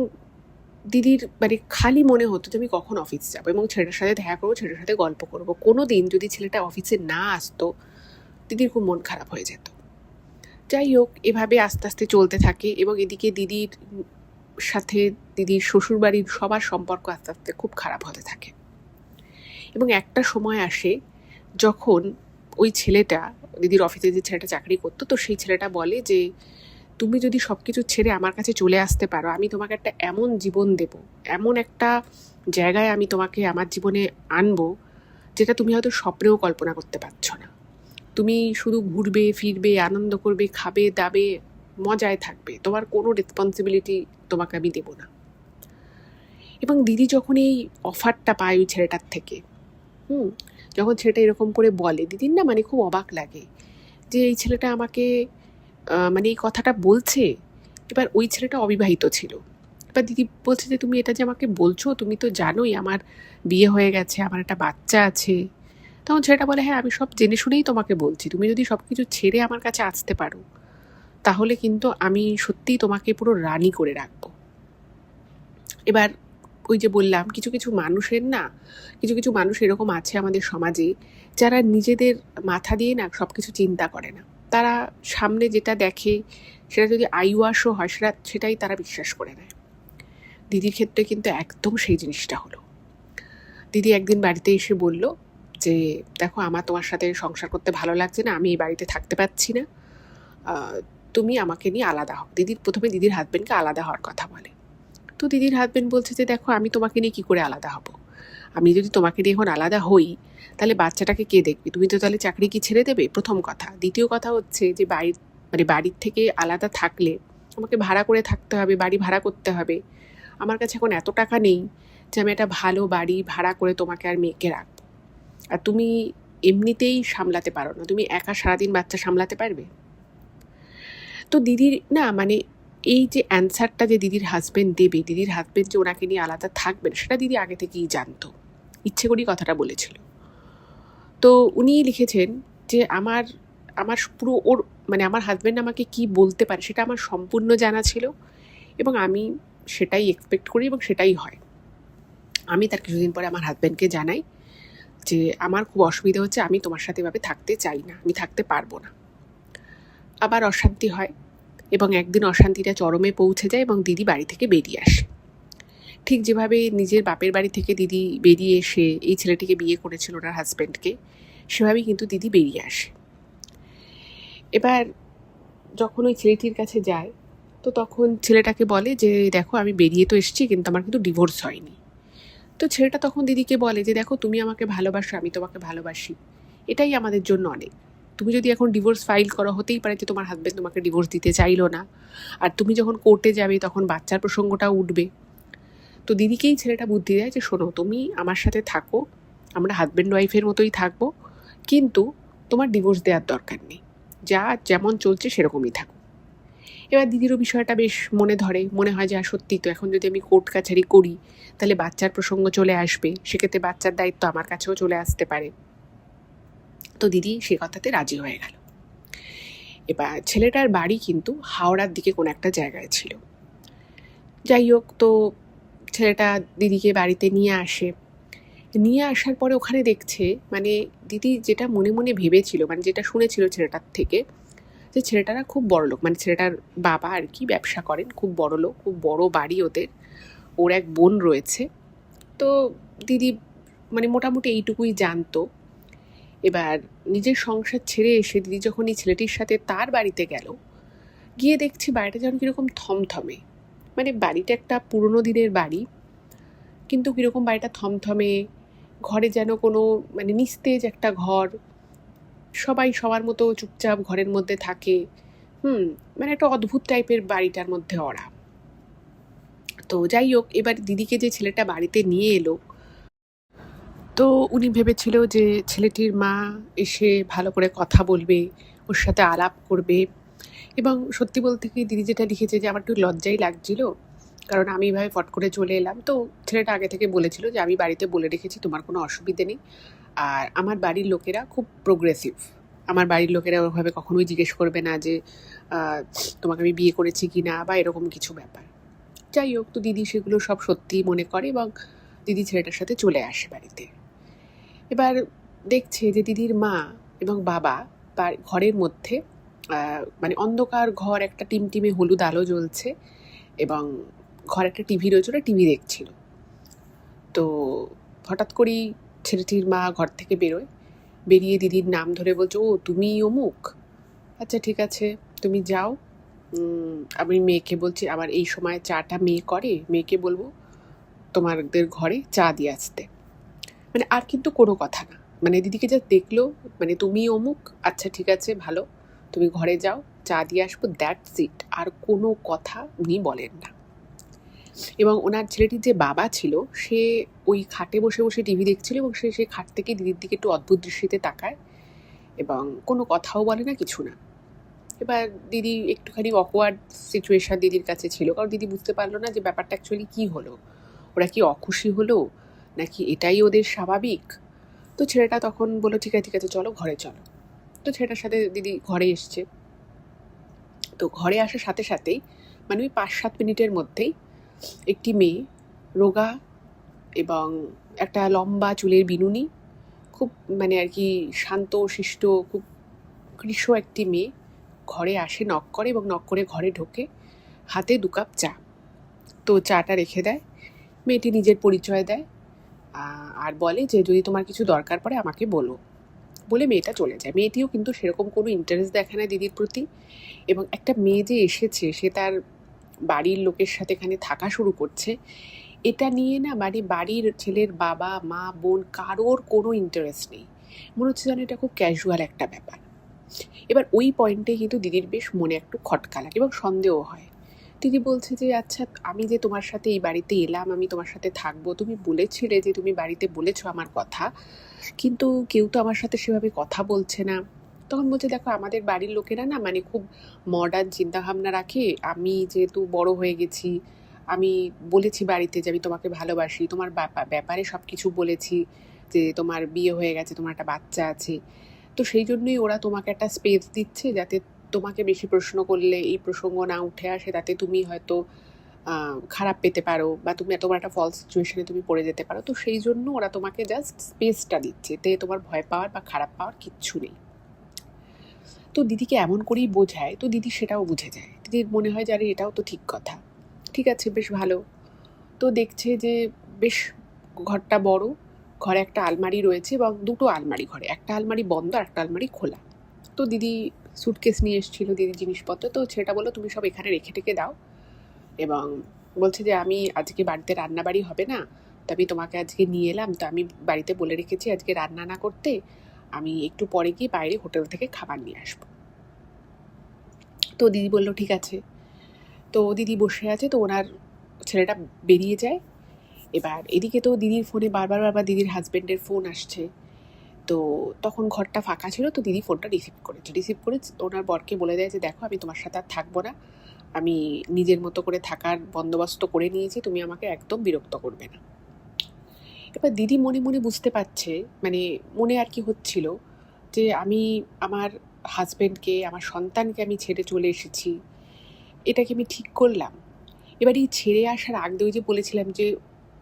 Speaker 1: দিদির মানে খালি মনে হতো যে আমি কখন অফিস যাবো এবং ছেলেটার সাথে দেখা করবো, ছেলেটার সাথে গল্প করবো। কোনো দিন যদি ছেলেটা অফিসে না আসতো দিদির খুব মন খারাপ হয়ে যেত। যাই হোক, এভাবে আস্তে আস্তে চলতে থাকে এবং এদিকে দিদির সাথে দিদির শ্বশুরবাড়ির সবার সম্পর্ক আস্তে আস্তে খুব খারাপ হতে থাকে এবং একটা সময় আসে যখন ওই ছেলেটা দিদির অফিসে যে ছেলেটা চাকরি করতো, তো সেই ছেলেটা বলে যে তুমি যদি সব কিছু ছেড়ে আমার কাছে চলে আসতে পারো, আমি তোমাকে একটা এমন জীবন দেব, এমন একটা জায়গায় আমি তোমাকে আমার জীবনে আনবো যেটা তুমি হয়তো স্বপ্নেও কল্পনা করতে পারছো না। তুমি শুধু ঘুরবে ফিরবে, আনন্দ করবে, খাবে দাবে, মজায় থাকবে, তোমার কোনো রেসপন্সিবিলিটি তোমাকে আমি দেবো না। এবং দিদি যখন এই অফারটা পায় ওই ছেলেটার থেকে, যখন ছেলেটা এরকম করে বলে, দিদির না মানে খুব অবাক লাগে যে এই ছেলেটা আমাকে মানে এই কথাটা বলছে। এবার ওই ছেলেটা অবিবাহিত ছিল। এবার দিদি বলছে যে তুমি এটা যে আমাকে বলছো, তুমি তো জানোই আমার বিয়ে হয়ে গেছে, আমার একটা বাচ্চা আছে। তখন ছেলেটা বলে, হ্যাঁ আমি সব জেনে শুনেই তোমাকে বলছি, তুমি যদি সব কিছু ছেড়ে আমার কাছে আসতে পারো তাহলে কিন্তু আমি সত্যিই তোমাকে পুরো রানী করে রাখবো। এবার ওই যে বললাম, কিছু কিছু মানুষের না, কিছু কিছু মানুষ এরকম আছে আমাদের সমাজে যারা নিজেদের মাথা দিয়ে না সব কিছু চিন্তা করে না। তারা সামনে যেটা দেখে সেটা যদি আইওয়াশও হয় সেটাই তারা বিশ্বাস করে নেয়। দিদির ক্ষেত্রে কিন্তু একদম সেই জিনিসটা হলো। দিদি একদিন বাড়িতে এসে বলল যে দেখো আমার তোমার সাথে সংসার করতে ভালো লাগছে না, আমি এই বাড়িতে থাকতে পারছি না, তুমি আমাকে নিয়ে আলাদা হও। প্রথমে দিদির হাজবেন্ডকে আলাদা হওয়ার কথা বলে। তো দিদির হাজবেন্ড বলছে যে দেখো আমি তোমাকে নিয়ে কী করে আলাদা হব, আমি যদি তোমাকে নিয়ে এখন আলাদা হই তাহলে বাচ্চাটাকে কে দেখবে, তুমি তো তাহলে চাকরি কি ছেড়ে দেবে, প্রথম কথা। দ্বিতীয় কথা হচ্ছে যে বাড়ির থেকে আলাদা থাকলে আমাকে ভাড়া করে থাকতে হবে, বাড়ি ভাড়া করতে হবে। আমার কাছে এখন এত টাকা নেই যে আমি একটা ভালো বাড়ি ভাড়া করে তোমাকে আর মেয়েকে রাখবো। আর তুমি এমনিতেই সামলাতে পারো না, তুমি একা সারাদিন বাচ্চা সামলাতে পারবে? তো দিদির না মানে এই যে অ্যান্সারটা যে দিদির হাজবেন্ড দেবে, দিদির হাজবেন্ড যে ওনাকে নিয়ে আলাদা থাকবেন, সেটা দিদি আগে থেকেই জানতো, ইচ্ছে করেই কথাটা বলেছিল। তো উনি লিখেছেন যে আমার পুরো ওর মানে আমার হাজবেন্ড আমাকে কি বলতে পারে সেটা আমার সম্পূর্ণ জানা ছিল, এবং আমি সেটাই এক্সপেক্ট করি এবং সেটাই হয়। আমি তার কিছুদিন পরে আমার হাজবেন্ডকে জানাই যে আমার খুব অসুবিধা হচ্ছে, আমি তোমার সাথে এভাবে থাকতে চাই না, আমি থাকতে পারবো না। আবার অশান্তি হয়, এবং একদিন অশান্তিটা চরমে পৌঁছে যায় এবং দিদি বাড়ি থেকে বেরিয়ে আসে। ঠিক যেভাবে নিজের বাপের বাড়ি থেকে দিদি বেরিয়ে এসে এই ছেলেটিকে বিয়ে করেছিল ওনার হাজব্যান্ডকে, সেভাবেই কিন্তু দিদি বেরিয়ে আসে। এবার যখন ওই ছেলেটির কাছে যায় তো তখন ছেলেটাকে বলে যে দেখো আমি বেরিয়ে তো এসেছি কিন্তু আমার কিন্তু ডিভোর্স হয়নি। তো ছেলেটা তখন দিদিকে বলে যে দেখো তুমি আমাকে ভালোবাসো, আমি তোমাকে ভালোবাসি, এটাই আমাদের জন্য অনেক। তুমি যদি এখন ডিভোর্স ফাইল করো, হতেই পারে যে তোমার হাজব্যান্ড তোমাকে ডিভোর্স দিতে চাইলো না, আর তুমি যখন কোর্টে যাবে তখন বাচ্চার প্রসঙ্গটা উঠবে। তো দিদিকেই ছেলেটা বুদ্ধি দেয় যে শোনো, তুমি আমার সাথে থাকো, আমরা হাজব্যান্ড ওয়াইফের মতোই থাকবো, কিন্তু তোমার ডিভোর্স দেওয়ার দরকার নেই, যা যেমন চলছে সেরকমই থাকো। এবার দিদিরও বিষয়টা বেশ মনে ধরে, মনে হয় যে সত্যি তো, এখন যদি আমি কোর্ট কাছারি করি তাহলে বাচ্চার প্রসঙ্গ চলে আসবে, সেক্ষেত্রে বাচ্চার দায়িত্ব আমার কাছেও চলে আসতে পারে। তো দিদি সে কথাতে রাজি হয়ে গেল। এবার ছেলেটার বাড়ি কিন্তু হাওড়ার দিকে কোনো একটা জায়গায় ছিল। যাই হোক, তো ছেলেটা দিদিকে বাড়িতে নিয়ে আসার পরে ওখানে দেখছে মানে দিদি যেটা মনে মনে ভেবেছিল, মানে যেটা শুনেছিল ছেলেটার থেকে, যে ছেলেটারা খুব বড়লোক, মানে ছেলেটার বাবা আর কি ব্যবসা করেন, খুব বড়লোক, খুব বড় বাড়ি ওদের, ওর এক বোন রয়েছে। তো দিদি মানে মোটামুটি এইটুকুই জানতো। এবার নিজের সংসার ছেড়ে এসে দিদি যখন এই ছেলেটির সাথে তার বাড়িতে গেল, গিয়ে দেখছি বাড়িটা যেন কীরকম থমথমে, মানে বাড়িটা একটা পুরনো দিনের বাড়ি, কিন্তু কীরকম বাড়িটা থমথমে, ঘরে যেন কোনো মানে নিস্তেজ একটা ঘর, সবাই সবার মতো চুপচাপ ঘরের মধ্যে থাকে। মানে একটা অদ্ভুত টাইপের বাড়িটার মধ্যে ওরা। তো যাই হোক, এবার দিদিকে যে ছেলেটা বাড়িতে নিয়ে এলো, তো উনি ভেবেছিল যে ছেলেটির মা এসে ভালো করে কথা বলবে, ওর সাথে আলাপ করবে। এবং সত্যি বলতে কি, দিদি যেটা লিখেছে যে আমার একটু লজ্জাই লাগছিল, কারণ আমি এভাবে ফট করে চলে এলাম। তো ছেলেটা আগে থেকে বলেছিল যে আমি বাড়িতে বলে রেখেছি, তোমার কোনো অসুবিধে নেই, আর আমার বাড়ির লোকেরা খুব প্রোগ্রেসিভ, আমার বাড়ির লোকেরা ওভাবে কখনোই জিজ্ঞেস করবে না যে তোমাকে আমি বিয়ে করেছি কি না বা এরকম কিছু ব্যাপার। যাই হোক, তো দিদি সেগুলো সব সত্যিই মনে করে এবং দিদি ছেলেটার সাথে চলে আসে বাড়িতে। এবার দেখছে যে দিদির মা এবং বাবা ঘরের মধ্যে মানে অন্ধকার ঘর, একটা টিমটিমে হলুদ আলো জ্বলছে এবং ঘরে একটা টিভি রয়েছে, ওরা টিভি দেখছিল। তো হঠাৎ করেই ছেলেটির মা ঘর থেকে বেরিয়ে দিদির নাম ধরে বলছে, ও তুমি অমুক, আচ্ছা ঠিক আছে তুমি যাও, আমি মেয়েকে বলছি, আবার এই সময় চাটা মেয়ে করে, মেয়েকে বলবো তোমাদের ঘরে চা দিয়ে আসতে। মানে আর কিন্তু কোনো কথা না, মানে দিদিকে যা দেখলো, মানে তুমি অমুক, আচ্ছা ঠিক আছে ভালো, তুমি ঘরে যাও, চা দিয়ে আসবো, দ্যাটস ইট। আর কোনো কথা উনি বলেন না। এবং ওনার ছেলেটির যে বাবা ছিল, সে ওই খাটে বসে বসে টিভি দেখছিল এবং সে সেই খাট থেকে দিদির দিকে একটু অদ্ভুত দৃষ্টিতে তাকায় এবং কোনো কথাও বলে না, কিছু না। এবার দিদি একটুখানি অকওয়ার্ড সিচুয়েশন দিদির কাছে ছিল, কারণ দিদি বুঝতে পারলো না যে ব্যাপারটা অ্যাকচুয়ালি কী হলো। ওরা কি অখুশি হলো, নাকি এটাই ওদের স্বাভাবিক? তো ছেলেটা তখন বললো ঠিক আছে চলো ঘরে চলো। তো ছেলেটার সাথে দিদি ঘরে এসছে। তো ঘরে আসার সাথে সাথেই মানে ওই 5-7 মিনিটের মধ্যেই একটি মেয়ে, রোগা এবং একটা লম্বা চুলের বিনুনি, খুব মানে আর কি শান্ত শিষ্ট, খুব কৃশ একটি মেয়ে ঘরে আসে, নক করে এবং নক করে ঘরে ঢোকে, হাতে 2 কাপ চা। তো চাটা রেখে দেয়, মেয়েটি নিজের পরিচয় দেয় আর বলে যে যদি তোমার কিছু দরকার পড়ে আমাকে বলো, বলে মেয়েটা চলে যায়। মেয়েটিও কিন্তু সেরকম কোনো ইন্টারেস্ট দেখায় না দিদির প্রতি। এবং একটা মেয়ে যে এসেছে, সে তার বাড়ির লোকের সাথে এখানে থাকা শুরু করছে, এটা নিয়ে না মানে বাড়ির ছেলের বাবা মা বোন কারোর কোনো ইন্টারেস্ট নেই। মনে হচ্ছে যেন এটা খুব ক্যাজুয়াল একটা ব্যাপার। এবার ওই পয়েন্টে কিন্তু দিদির বেশ মনে একটু খটকা লাগে এবং সন্দেহ হয়। দিদি বলছে যে আচ্ছা, আমি যে তোমার সাথে এই বাড়িতে এলাম, আমি তোমার সাথে থাকবো, তুমি বলেছিলে যে তুমি বাড়িতে বলেছো আমার কথা, কিন্তু কেউ তো আমার সাথে সেভাবে কথা বলছে না। তখন বলছে দেখো, আমাদের বাড়ির লোকেরা না মানে খুব মডার্ন চিন্তাভাবনা রাখে। আমি যেহেতু বড় হয়ে গেছি, আমি বলেছি বাড়িতে যে আমি তোমাকে ভালোবাসি, তোমার ব্যাপারে সব কিছু বলেছি, যে তোমার বিয়ে হয়ে গেছে, তোমার একটা বাচ্চা আছে। তো সেই জন্যই ওরা তোমাকে একটা স্পেস দিচ্ছে, যাতে তোমাকে বেশি প্রশ্ন করলে এই প্রসঙ্গ না উঠে আসে, তাতে তুমি হয়তো খারাপ পেতে পারো বা তুমি তোমার একটা ফলস সিচুয়েশনে তুমি পড়ে যেতে পারো। তো সেই জন্য ওরা তোমাকে জাস্ট স্পেসটা দিচ্ছে, এতে তোমার ভয় পাওয়ার বা খারাপ পাওয়ার কিচ্ছু নেই। তো দিদিকে এমন করেই বোঝায়, তো দিদি সেটাও বুঝে যায়। দিদির মনে হয় যে আরে এটাও তো ঠিক কথা, ঠিক আছে বেশ ভালো। তো দেখছে যে বেশ ঘরটা বড়, ঘরে একটা আলমারি রয়েছে এবং 2টো আলমারি ঘরে, একটা আলমারি বন্ধ আর একটা আলমারি খোলা। তো দিদি সুটকেস নিয়ে এসেছিলো দিদির জিনিসপত্র, তো সেটা বললো তুমি সব এখানে রেখে টেখে দাও। এবং বলছে যে আমি আজকে বাড়িতে রান্নাবাড়ি হবে না, তো আমি তোমাকে আজকে নিয়ে এলাম, তো আমি বাড়িতে বলে রেখেছি আজকে রান্না না করতে, আমি একটু পরে গিয়ে বাইরে হোটেল থেকে খাবার নিয়ে আসবো। তো দিদি বললো ঠিক আছে। তো দিদি বসে আছে, তো ওনার ছেলেটা বেরিয়ে যায়। এবার এদিকে তো দিদির ফোনে বারবার দিদির হাজব্যান্ডের ফোন আসছে। তো তখন ঘরটা ফাঁকা ছিল, তো দিদি ফোনটা রিসিভ করে ওনার বরকে বলে দেয় যে দেখো, আমি তোমার সাথে আর থাকবো না, আমি নিজের মতো করে থাকার বন্দোবস্ত করে নিয়েছি, তুমি আমাকে একদম বিরক্ত করবে না। এবার দিদি মনে মনে বুঝতে পারছে, মানে মনে আর কি হচ্ছিল, যে আমি আমার হাজব্যান্ডকে, আমার সন্তানকে আমি ছেড়ে চলে এসেছি, এটা কি আমি ঠিক করলাম? এবার এই ছেড়ে আসার আগে ওই যে বলেছিলাম যে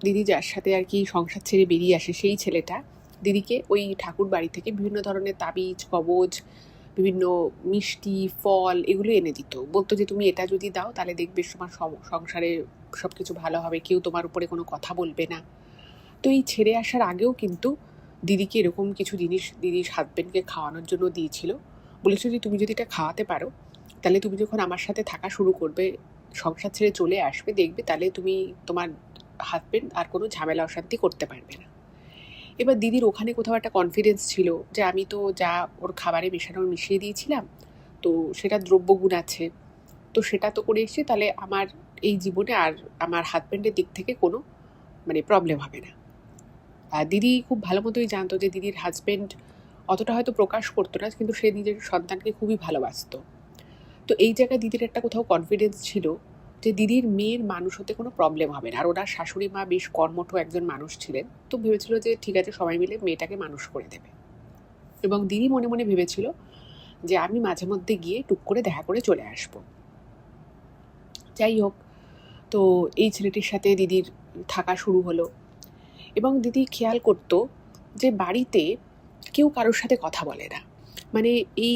Speaker 1: দিদি যার সাথে আর কি সংসার ছেড়ে বেরিয়ে আসে, সেই ছেলেটা দিদিকে ওই ঠাকুর বাড়ি থেকে বিভিন্ন ধরনের তাবিজ কবজ, বিভিন্ন মিষ্টি ফল এগুলো এনে দিত, বলতো যে তুমি এটা যদি দাও তাহলে দেখবে তোমার সংসারে সব কিছু ভালো হবে, কেউ তোমার উপরে কোনো কথা বলবে না। তো এই ছেড়ে আসার আগেও কিন্তু দিদিকে এরকম কিছু জিনিস দিদির হাজব্যান্ডকে খাওয়ানোর জন্য দিয়েছিল। বলেছিল যে তুমি যদি এটা খাওয়াতে পারো, তাহলে তুমি যখন আমার সাথে থাকা শুরু করবে, সংসার ছেড়ে চলে আসবে, দেখবে তাহলে তুমি তোমার হাজব্যান্ড আর কোনো ঝামেলা অশান্তি করতে পারবে না। এবার দিদির ওখানে কোথাও একটা কনফিডেন্স ছিল যে আমি তো যা ওর খাবারে মেশানোর মিশিয়ে দিয়েছিলাম, তো সেটা দ্রব্যগুণ আছে, তো সেটা তো করে এসেছি, তাহলে আমার এই জীবনে আর আমার হাজব্যান্ডের দিক থেকে কোনো মানে প্রবলেম হবে না। আর দিদি খুব ভালো মতোই জানতো যে দিদির হাজব্যান্ড অতটা হয়তো প্রকাশ করতো না, কিন্তু সে নিজের সন্তানকে খুবই ভালোবাসতো। তো এই জায়গায় দিদির একটা কোথাও কনফিডেন্স ছিল যে দিদির মেয়ের মানুষ হতে কোনো প্রবলেম হবে না। আর ওনার শাশুড়ি মা বেশ কর্মঠ একজন মানুষ ছিলেন, তো ভেবেছিল যে ঠিক আছে সবাই মিলে মেয়েটাকে মানুষ করে দেবে। এবং দিদি মনে মনে ভেবেছিল যে আমি মাঝে মধ্যে গিয়ে টুক করে দেখা করে চলে আসব। যাই হোক, তো এই ছেলেটির সাথে দিদির থাকা শুরু হলো এবং দিদি খেয়াল করতো যে বাড়িতে কেউ কারোর সাথে কথা বলে না। মানে এই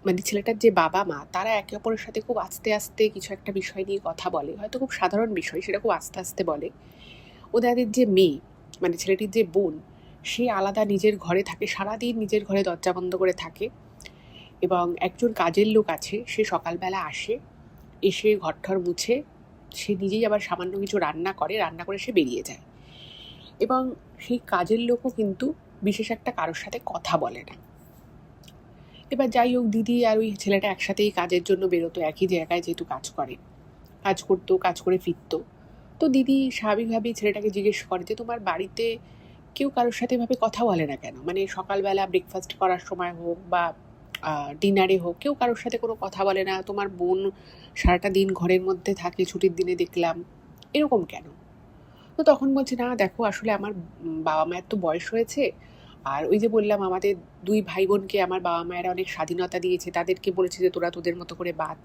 Speaker 1: মানে ছেলেটার যে বাবা মা, তারা একে অপরের সাথে খুব আস্তে আস্তে কিছু একটা বিষয় নিয়ে কথা বলে, হয়তো খুব সাধারণ বিষয়, সেটা খুব আস্তে আস্তে বলে। ওদের যে মেয়ে, মানে ছেলেটির যে বোন, সে আলাদা নিজের ঘরে থাকে, সারাদিন নিজের ঘরে দরজা বন্ধ করে থাকে। এবং একজন কাজের লোক আছে, সে সকালবেলা আসে, এসে ঘরঠর মুছে, সে নিজেই আবার সামান্য কিছু রান্না করে সে বেরিয়ে যায়। এবং সেই কাজের লোকও কিন্তু বিশেষ একটা কারোর সাথে কথা বলে না। এবার যাই হোক, দিদি আর ওই ছেলেটা একসাথেই কাজের জন্য বেরোতো, একই জায়গায় যেহেতু কাজ করে, কাজ করে ফিরতো। তো দিদি স্বাভাবিকভাবেই ছেলেটাকে জিজ্ঞেস করে যে তোমার বাড়িতে কেউ কারোর সাথে এভাবে কথা বলে না কেন, মানে সকালবেলা ব্রেকফাস্ট করার সময় হোক বা ডিনারে হোক, কেউ কারোর সাথে কোনো কথা বলে না, তোমার বোন সারাটা দিন ঘরের মধ্যে থাকে, ছুটির দিনে দেখলাম, এরকম কেন? তো তখন বলছে, না দেখো আসলে আমার বাবা মায়ের তো বয়স হয়েছে, আর ওই যে বললাম আমাদের দুই ভাই বোনকে আমার বাবা মায়েরা অনেক স্বাধীনতা দিয়েছে, তাদেরকে বলেছে যে তোরা তোদের মতো করে বাঁচ,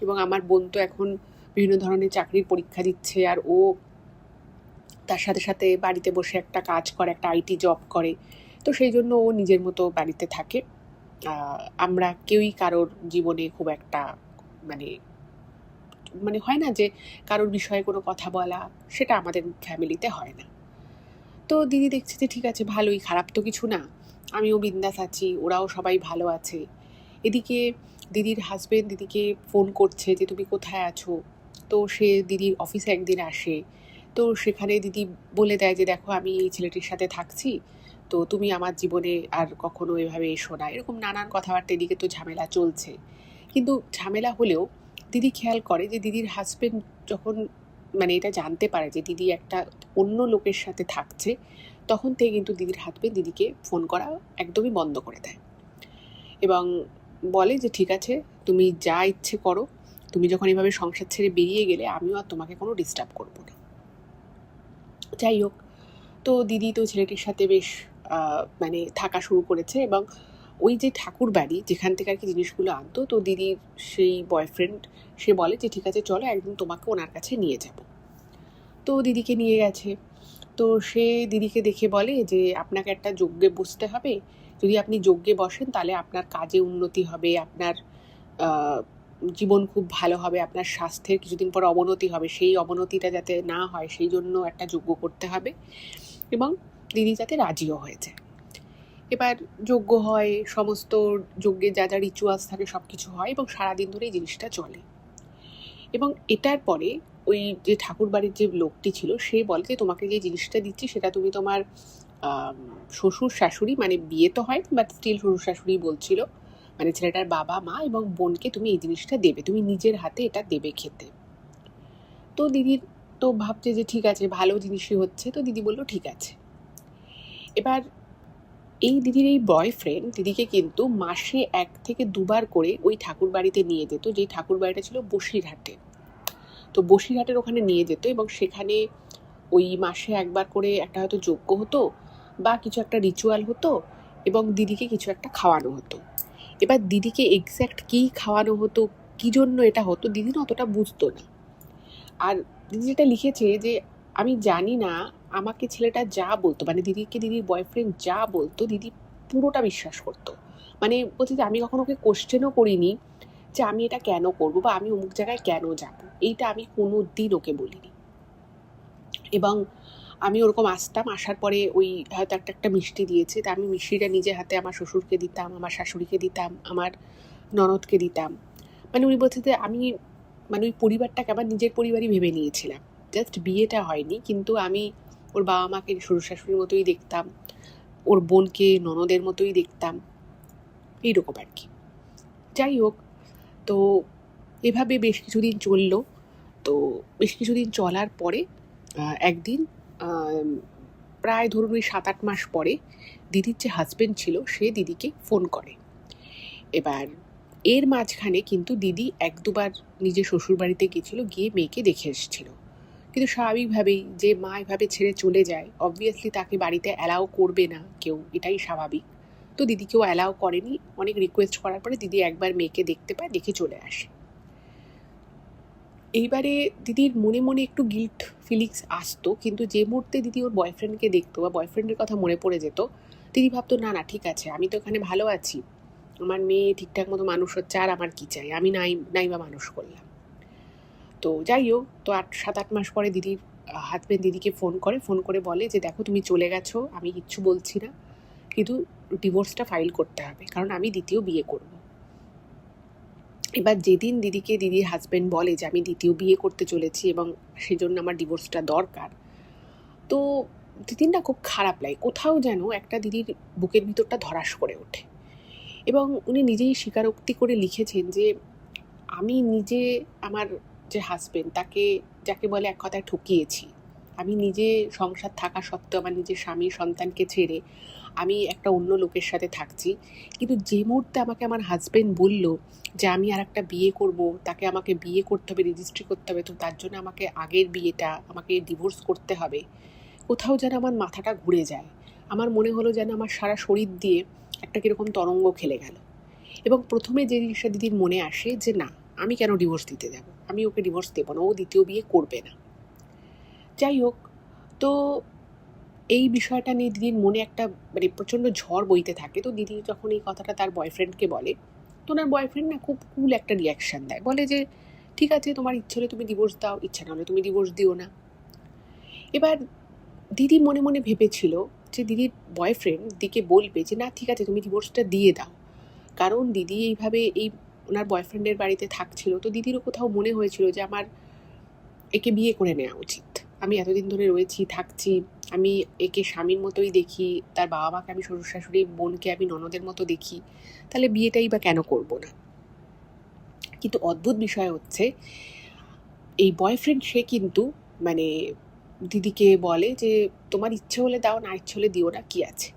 Speaker 1: এবং আমার বোন তো এখন বিভিন্ন ধরনের চাকরির পরীক্ষা দিচ্ছে, আর ও তার সাথে সাথে বাড়িতে বসে একটা কাজ করে, একটা আইটি জব করে, তো সেই জন্য ও নিজের মতো বাড়িতে থাকে। আমরা কেউই কারোর জীবনে খুব একটা মানে মানে হয় না যে কারোর বিষয়ে কোনো কথা বলা, সেটা আমাদের ফ্যামিলিতে হয় না। তো দিদি দেখছে যে ঠিক আছে, ভালোই, খারাপ তো কিছু না, আমিও বিন্দাস আছি, ওরাও সবাই ভালো আছে। এদিকে দিদির হাজবেন্ড দিদিকে ফোন করছে যে তুমি কোথায় আছো। তো সে দিদির অফিসে একদিন আসে, তো সেখানে দিদি বলে দেয় যে দেখো আমি এই ছেলেটির সাথে থাকছি, তো তুমি আমার জীবনে আর কখনো এভাবে এসো না, এরকম নানান কথাবার্তা। এদিকে তো ঝামেলা চলছে, কিন্তু ঝামেলা হলেও দিদি খেয়াল করে যে দিদির হাজবেন্ড যখন মানে এটা জানতে পারে যে দিদি একটা অন্য লোকের সাথে থাকছে, তখন থেকে কিন্তু দিদির হাজবেন্ড দিদিকে ফোন করা একদমই বন্ধ করে দেয় এবং বলে যে ঠিক আছে, তুমি যা ইচ্ছে করো, তুমি যখন এভাবে সংসার ছেড়ে বেরিয়ে গেলে আমিও আর তোমাকে কোনো ডিস্টার্ব করবো না। যাই হোক, তো দিদি তো ছেলেটির সাথে বেশ মানে থাকা শুরু করেছে, এবং ওই যে ঠাকুর বাড়ি যেখান থেকে আর কি জিনিসগুলো আনতো, তো দিদির সেই বয়ফ্রেন্ড সে বলে যে ঠিক আছে চলো একদিন তোমাকে ওনার কাছে নিয়ে যাব। তো দিদিকে নিয়ে গেছে। তো সে দিদিকে দেখে বলে যে আপনাকে একটা যজ্ঞে বসতে হবে, যদি আপনি যজ্ঞে বসেন তাহলে আপনার কাজে উন্নতি হবে, আপনার জীবন খুব ভালো হবে, আপনার স্বাস্থ্যের কিছুদিন পর অবনতি হবে, সেই অবনতিটা যাতে না হয় সেই জন্য একটা যজ্ঞ করতে হবে, এবং দিদি যাতে রাজিও হয়ে যায়। এবার যজ্ঞ হয়, সমস্ত যজ্ঞে যা যা রিচুয়ালস থাকে সব কিছু হয়, এবং সারাদিন ধরে এই জিনিসটা চলে। এবং এটার পরে ওই যে ঠাকুর বাড়ির যে লোকটি ছিল সে বলে যে তোমাকে যে জিনিসটা দিচ্ছি সেটা তুমি তোমার শ্বশুর শাশুড়ি, মানে বিয়ে তো হয় বাট স্টিল শ্বশুর শাশুড়ি বলছিল, মানে ছেলেটার বাবা মা এবং বোনকে তুমি এই জিনিসটা দেবে, তুমি নিজের হাতে এটা দেবে খেতে। তো দিদির তো ভাবছে যে ঠিক আছে, ভালো জিনিসই হচ্ছে, তো দিদি বললো ঠিক আছে। এবার এই দিদির এই বয়ফ্রেন্ড দিদিকে কিন্তু মাসে 1 থেকে 2 বার করে ওই ঠাকুর বাড়িতে নিয়ে যেত, যেই ঠাকুর বাড়িটা ছিল বসিরহাটে। তো বসিরহাটের ওখানে নিয়ে যেত, এবং সেখানে ওই মাসে 1 বার করে একটা হয়তো যজ্ঞ হতো বা কিছু একটা রিচুয়াল হতো, এবং দিদিকে কিছু একটা খাওয়ানো হতো। এবার দিদিকে এক্স্যাক্ট কী খাওয়ানো হতো, কী জন্য এটা হতো, দিদি না অতটা বুঝতো না। আর দিদি যেটা লিখেছে যে আমি জানি না, আমাকে ছেলেটা যা বলতো, মানে দিদিকে দিদির বয়ফ্রেন্ড যা বলতো দিদি পুরোটা বিশ্বাস করতো। মানে বলছে যে আমি কখনো ওকে কোশ্চেনও করিনি যে আমি এটা কেন করবো বা আমি অমুক জায়গায় কেন যাব, এইটা আমি কোনো দিন ওকে বলিনি। এবং আমি ওরকম আসতাম, আসার পরে ওই হয়তো একটা মিষ্টি দিয়েছে, তা আমি মিষ্টিটা নিজের হাতে আমার শ্বশুরকে দিতাম, আমার শাশুড়িকে দিতাম, আমার ননদকে দিতাম। মানে উনি বলছে যে আমি মানে ওই পরিবারটাকে আমার নিজের পরিবারই ভেবে নিয়েছিলাম, জাস্ট বিয়েটা হয়নি, কিন্তু আমি ওর বাবা মাকে শ্বশুর শাশুড়ির মতোই দেখতাম, ওর বোনকে ননদের মতোই দেখতাম, এইরকম আর কি। যাই হোক, তো এভাবে বেশ কিছুদিন চললো। তো বেশ কিছুদিন চলার পরে একদিন প্রায় ধরুন ওই 7-8 মাস পরে দিদির যে হাজবেন্ড ছিল সে দিদিকে ফোন করে। এবার এর মাঝখানে কিন্তু দিদি 1-2 বার নিজের শ্বশুরবাড়িতে গেছিলো, গিয়ে মেয়েকে দেখে এসেছিল। কিন্তু স্বাভাবিকভাবেই যে মা এভাবে ছেড়ে চলে যায়, অবভিয়াসলি তাকে বাড়িতে অ্যালাউ করবে না কেউ, এটাই স্বাভাবিক। তো দিদিকেও অ্যালাউ করেনি, অনেক রিকোয়েস্ট করার পরে দিদি একবার মেয়েকে দেখতে পায়, দেখে চলে আসে। এইবারে দিদির মনে মনে একটু গিল্ট ফিলিংস আসতো, কিন্তু যে মুহূর্তে দিদি ওর বয়ফ্রেন্ডকে দেখতো বা বয়ফ্রেন্ডের কথা মনে পড়ে যেত, দিদি ভাবতো না না ঠিক আছে, আমি তো এখানে ভালো আছি, আমার মেয়ে ঠিকঠাক মতো মানুষ হচ্ছে, আর আমার কী চাই, আমি নাই বা মানুষ করলাম। তো যাই হোক, তো 7-8 মাস পরে দিদির হাজবেন্ড দিদিকে ফোন করে বলে যে দেখো তুমি চলে গেছো, আমি কিচ্ছু বলছি না, কিন্তু ডিভোর্সটা ফাইল করতে হবে, কারণ আমি দ্বিতীয় বিয়ে করব। এবার যেদিন দিদিকে দিদির হাজবেন্ড বলে যে আমি দ্বিতীয় বিয়ে করতে চলেছি এবং সেজন্য আমার ডিভোর্সটা দরকার, তো দিদির না খুব খারাপ লাগে, কোথাও যেন একটা দিদির বুকের ভিতরটা ধরাস করে ওঠে। এবং উনি নিজেই স্বীকারোক্তি করে লিখেছেন যে আমি নিজে আমার যে হাজবেন্ড তাকে, যাকে বলে এক কথায় ঠকিয়েছি। আমি নিজে সংসার থাকা সত্ত্বেও আমার নিজের স্বামী সন্তানকে ছেড়ে আমি একটা অন্য লোকের সাথে থাকছি, কিন্তু যে মুহূর্তে আমাকে আমার হাজবেন্ড বলল যে আমি আর একটা বিয়ে করব, তাকে আমাকে বিয়ে করতে হবে, রেজিস্ট্রি করতে হবে, তো তার জন্য আমাকে আগের বিয়েটা আমাকে ডিভোর্স করতে হবে, কোথাও যেন আমার মাথাটা ঘুরে যায়। আমার মনে হলো যেন আমার সারা শরীর দিয়ে একটা কীরকম তরঙ্গ খেলে গেল। এবং প্রথমে যে জিনিসটা দিদির মনে আসে যে না, আমি কেন ডিভোর্স দিতে যাব, আমি ওকে ডিভোর্স দেবো না, ও দ্বিতীয় বিয়ে করবে না। যাই হোক, তো এই বিষয়টা নিয়ে দিদির মনে একটা মানে প্রচণ্ড ঝড় বইতে থাকে। তো দিদি যখন এই কথাটা তার বয়ফ্রেন্ডকে বলে, তো ওনার বয়ফ্রেন্ড না খুব কুল একটা রিয়াকশান দেয়, বলে যে ঠিক আছে, তোমার ইচ্ছে হলে তুমি ডিভোর্স দাও, ইচ্ছা না হলে তুমি ডিভোর্স দিও না। এবার দিদি মনে মনে ভেবেছিল যে দিদির বয়ফ্রেন্ড দিদিকে বলবে যে না ঠিক আছে, তুমি ডিভোর্সটা দিয়ে দাও, কারণ দিদি এইভাবে এই ওনার বয়ফ্রেন্ডের বাড়িতে থাকছিল। তো দিদিরও কোথাও মনে হয়েছিল যে আমার একে বিয়ে করে নেওয়া উচিত, আমি এতদিন ধরে রয়েছি থাকছি, আমি একে স্বামীর মতোই দেখি, তার বাবা মাকে আমি শ্বশুর শাশুড়ি, বোনকে আমি ননদের মতো দেখি, তাহলে বিয়েটাই বা কেন করব না। কিন্তু অদ্ভুত বিষয় হচ্ছে এই বয়ফ্রেন্ড সে কিন্তু মানে দিদিকে বলে যে তোমার ইচ্ছে হলে দাও, না ইচ্ছে হলে দিও না, কি আছে।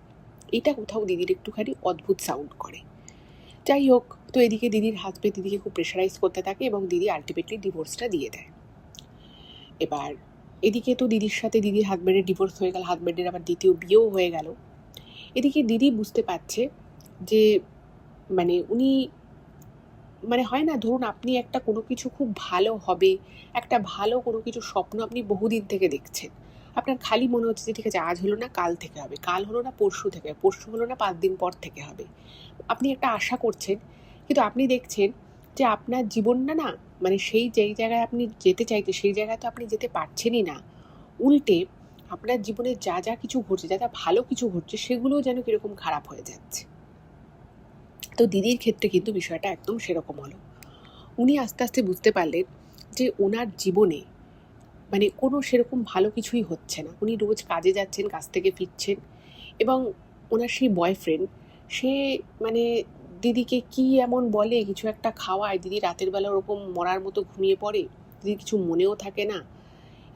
Speaker 1: এটা কোথাও দিদির একটুখানি অদ্ভুত সাউন্ড করে। যাই হোক, তো এদিকে দিদির হাজবেন্ড দিদিকে খুব প্রেশারাইজ করতে থাকে এবং দিদি আলটিমেটলি ডিভোর্সটা দিয়ে দেয়। এবার এদিকে তো দিদির সাথে দিদির হাজবেন্ডের ডিভোর্স হয়ে গেল, হাজবেন্ডের আবার দ্বিতীয় বিয়েও হয়ে গেল। এদিকে দিদি বুঝতে পারছে যে মানে উনি মানে হয় না, ধরুন আপনি একটা কোনো কিছু খুব ভালো হবে, একটা ভালো কোনো কিছু স্বপ্ন আপনি বহুদিন থেকে দেখছেন, আপনার খালি মনে হচ্ছে যে ঠিক আছে আজ হলো না কাল থেকে হবে, কাল হলো না পরশু থেকে, পরশু হলো না 5 দিন পর থেকে হবে। আপনি একটা আশা করছেন, কিন্তু আপনি দেখছেন যে আপনার জীবনটা না মানে সেই যেই জায়গায় আপনি যেতে চাইতে সেই জায়গায় তো আপনি যেতে পারছেনই না। উল্টে আপনার জীবনে যা যা কিছু ঘটছে, যা যা ভালো কিছু ঘটছে, সেগুলোও যেন কীরকম খারাপ হয়ে যাচ্ছে। তো দিদির ক্ষেত্রে কিন্তু বিষয়টা একদম সেরকম হলো। উনি আস্তে আস্তে বুঝতে পারলেন যে ওনার জীবনে মানে কোনো সেরকম ভালো কিছুই হচ্ছে না। উনি রোজ কাজে যাচ্ছেন, কাজ থেকে ফিরছেন, এবং ওনার সেই বয়ফ্রেন্ড সে মানে দিদিকে কি এমন বলে, কিছু একটা খাওয়ায়, দিদি রাতের বেলা ওরকম মরার মতো ঘুমিয়ে পড়ে, দিদির কিছু মনেও থাকে না।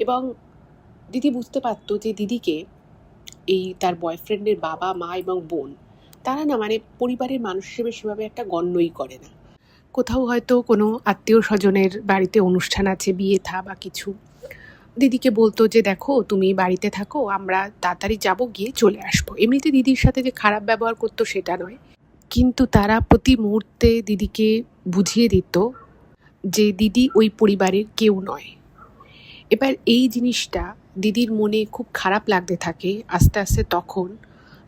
Speaker 1: এবং দিদি বুঝতে পারতো যে দিদিকে এই তার বয়ফ্রেন্ডের বাবা মা এবং বোন তারা না মানে পরিবারের মানুষ হিসেবে সেভাবে একটা গণ্যই করে না। কোথাও হয়তো কোনো আত্মীয় স্বজনের বাড়িতে অনুষ্ঠান আছে, বিয়ে থা বা কিছু, দিদিকে বলতো যে দেখো তুমি বাড়িতে থাকো, আমরা তাড়াতাড়ি যাবো, গিয়ে চলে আসবো। এমনিতে দিদির সাথে যে খারাপ ব্যবহার করতো সেটা নয়, কিন্তু তারা প্রতি মুহূর্তে দিদিকে বুঝিয়ে দিত যে দিদি ওই পরিবারের কেউ নয়। এবার এই জিনিসটা দিদির মনে খুব খারাপ লাগতে থাকে আস্তে আস্তে তখন,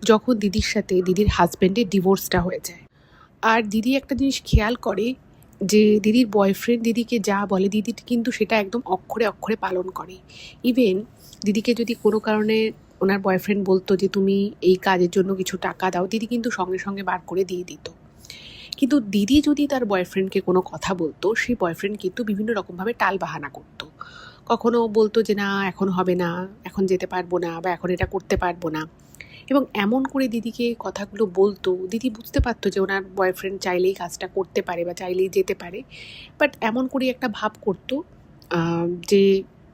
Speaker 1: যখন দিদির সাথে দিদির হাজব্যান্ডের ডিভোর্সটা হয়ে যায়। আর দিদি একটা জিনিস খেয়াল করে যে দিদির বয়ফ্রেন্ড দিদিকে যা বলে দিদি কিন্তু সেটা একদম অক্ষরে অক্ষরে পালন করে। ইভেন দিদিকে যদি কোনো কারণে ওনার বয়ফ্রেন্ড বলতো যে তুমি এই কাজের জন্য কিছু টাকা দাও, দিদি কিন্তু সঙ্গে সঙ্গে বার করে দিয়ে দিত। কিন্তু দিদি যদি তার বয়ফ্রেন্ডকে কোনো কথা বলতো, সেই বয়ফ্রেন্ড কিন্তু বিভিন্ন রকমভাবে টাল বাহানা করতো। কখনো বলতো যে না এখন হবে না, এখন যেতে পারবো না, বা এখন এটা করতে পারবো না, এবং এমন করে দিদিকে কথাগুলো বলতো। দিদি বুঝতে পারতো যে ওনার বয়ফ্রেন্ড চাইলেই কাজটা করতে পারে বা চাইলেই যেতে পারে, বাট এমন করে একটা ভাব করতো যে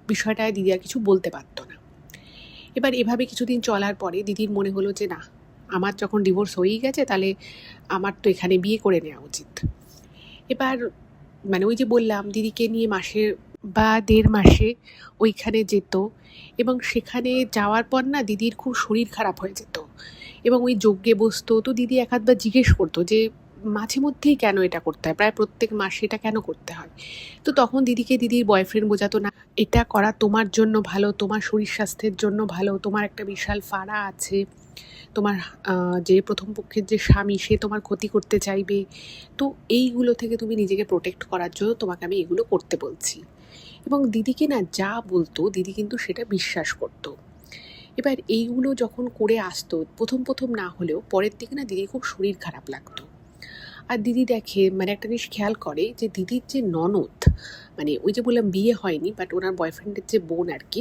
Speaker 1: বিষয়টায় দিদি আর কিছু বলতে পারতো না। এবার এভাবে কিছুদিন চলার পরে দিদির মনে হলো যে না, আমার যখন ডিভোর্স হয়েই গেছে তাহলে আমার তো এখানে বিয়ে করে নেওয়া উচিত। এবার মানে ওই যে বললাম, দিদিকে নিয়ে মাসে বা 1.5 মাসে ওইখানে যেত, এবং সেখানে যাওয়ার পর না দিদির খুব শরীর খারাপ হয়ে যেত এবং ওই যজ্ঞে বসতো। তো দিদি এক আধবার জিজ্ঞেস করতো যে মাঝে মধ্যেই কেন এটা করতে হয়, প্রায় প্রত্যেক মাসে এটা কেন করতে হয়। তো তখন দিদিকে দিদির বয়ফ্রেন্ড বোঝাতো না, এটা করা তোমার জন্য ভালো, তোমার শরীর স্বাস্থ্যের জন্য ভালো, তোমার একটা বিশাল ফাড়া আছে, তোমার যে প্রথম পক্ষের যে স্বামী সে তোমার ক্ষতি করতে চাইবে, তো এইগুলো থেকে তুমি নিজেকে প্রোটেক্ট করার জন্য তোমাকে আমি এগুলো করতে বলছি। এবং দিদিকে না যা বলতো দিদি কিন্তু সেটা বিশ্বাস করতো। এবার এইগুলো যখন করে আসতো প্রথম না হলেও পরের দিকে না দিদির খুব শরীর খারাপ লাগতো। আর দিদি দেখে মানে একটা জিনিস খেয়াল করে যে দিদির যে ননদ, মানে ওই যে বললাম বিয়ে হয়নি বাট ওনার বয়ফ্রেন্ডের যে বোন আর কি,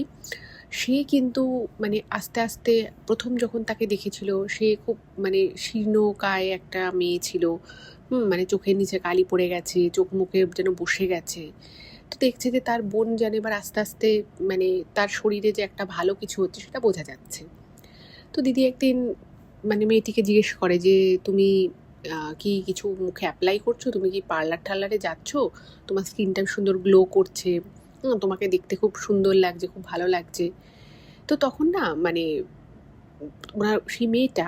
Speaker 1: সে কিন্তু মানে আস্তে আস্তে প্রথম যখন তাকে দেখেছিল সে খুব মানে শীর্ণকায় একটা মেয়ে ছিল। মানে চোখের নিচে কালি পড়ে গেছে, চোখ মুখে যেন বসে গেছে। তো দেখছে যে তার বোন যেন এবার আস্তে আস্তে মানে তার শরীরে যে একটা ভালো কিছু হচ্ছে সেটা বোঝা যাচ্ছে। তো দিদি একদিন মানে মেয়েটিকে জিজ্ঞেস করে যে তুমি কি কিছু মুখে অ্যাপ্লাই করছো, তুমি কি পার্লার টার্লারে যাচ্ছ, তোমার স্কিনটা সুন্দর গ্লো করছে, তোমাকে দেখতে খুব সুন্দর লাগছে, খুব ভালো লাগছে। তো তখন না মানে ওনার সেই মেয়েটা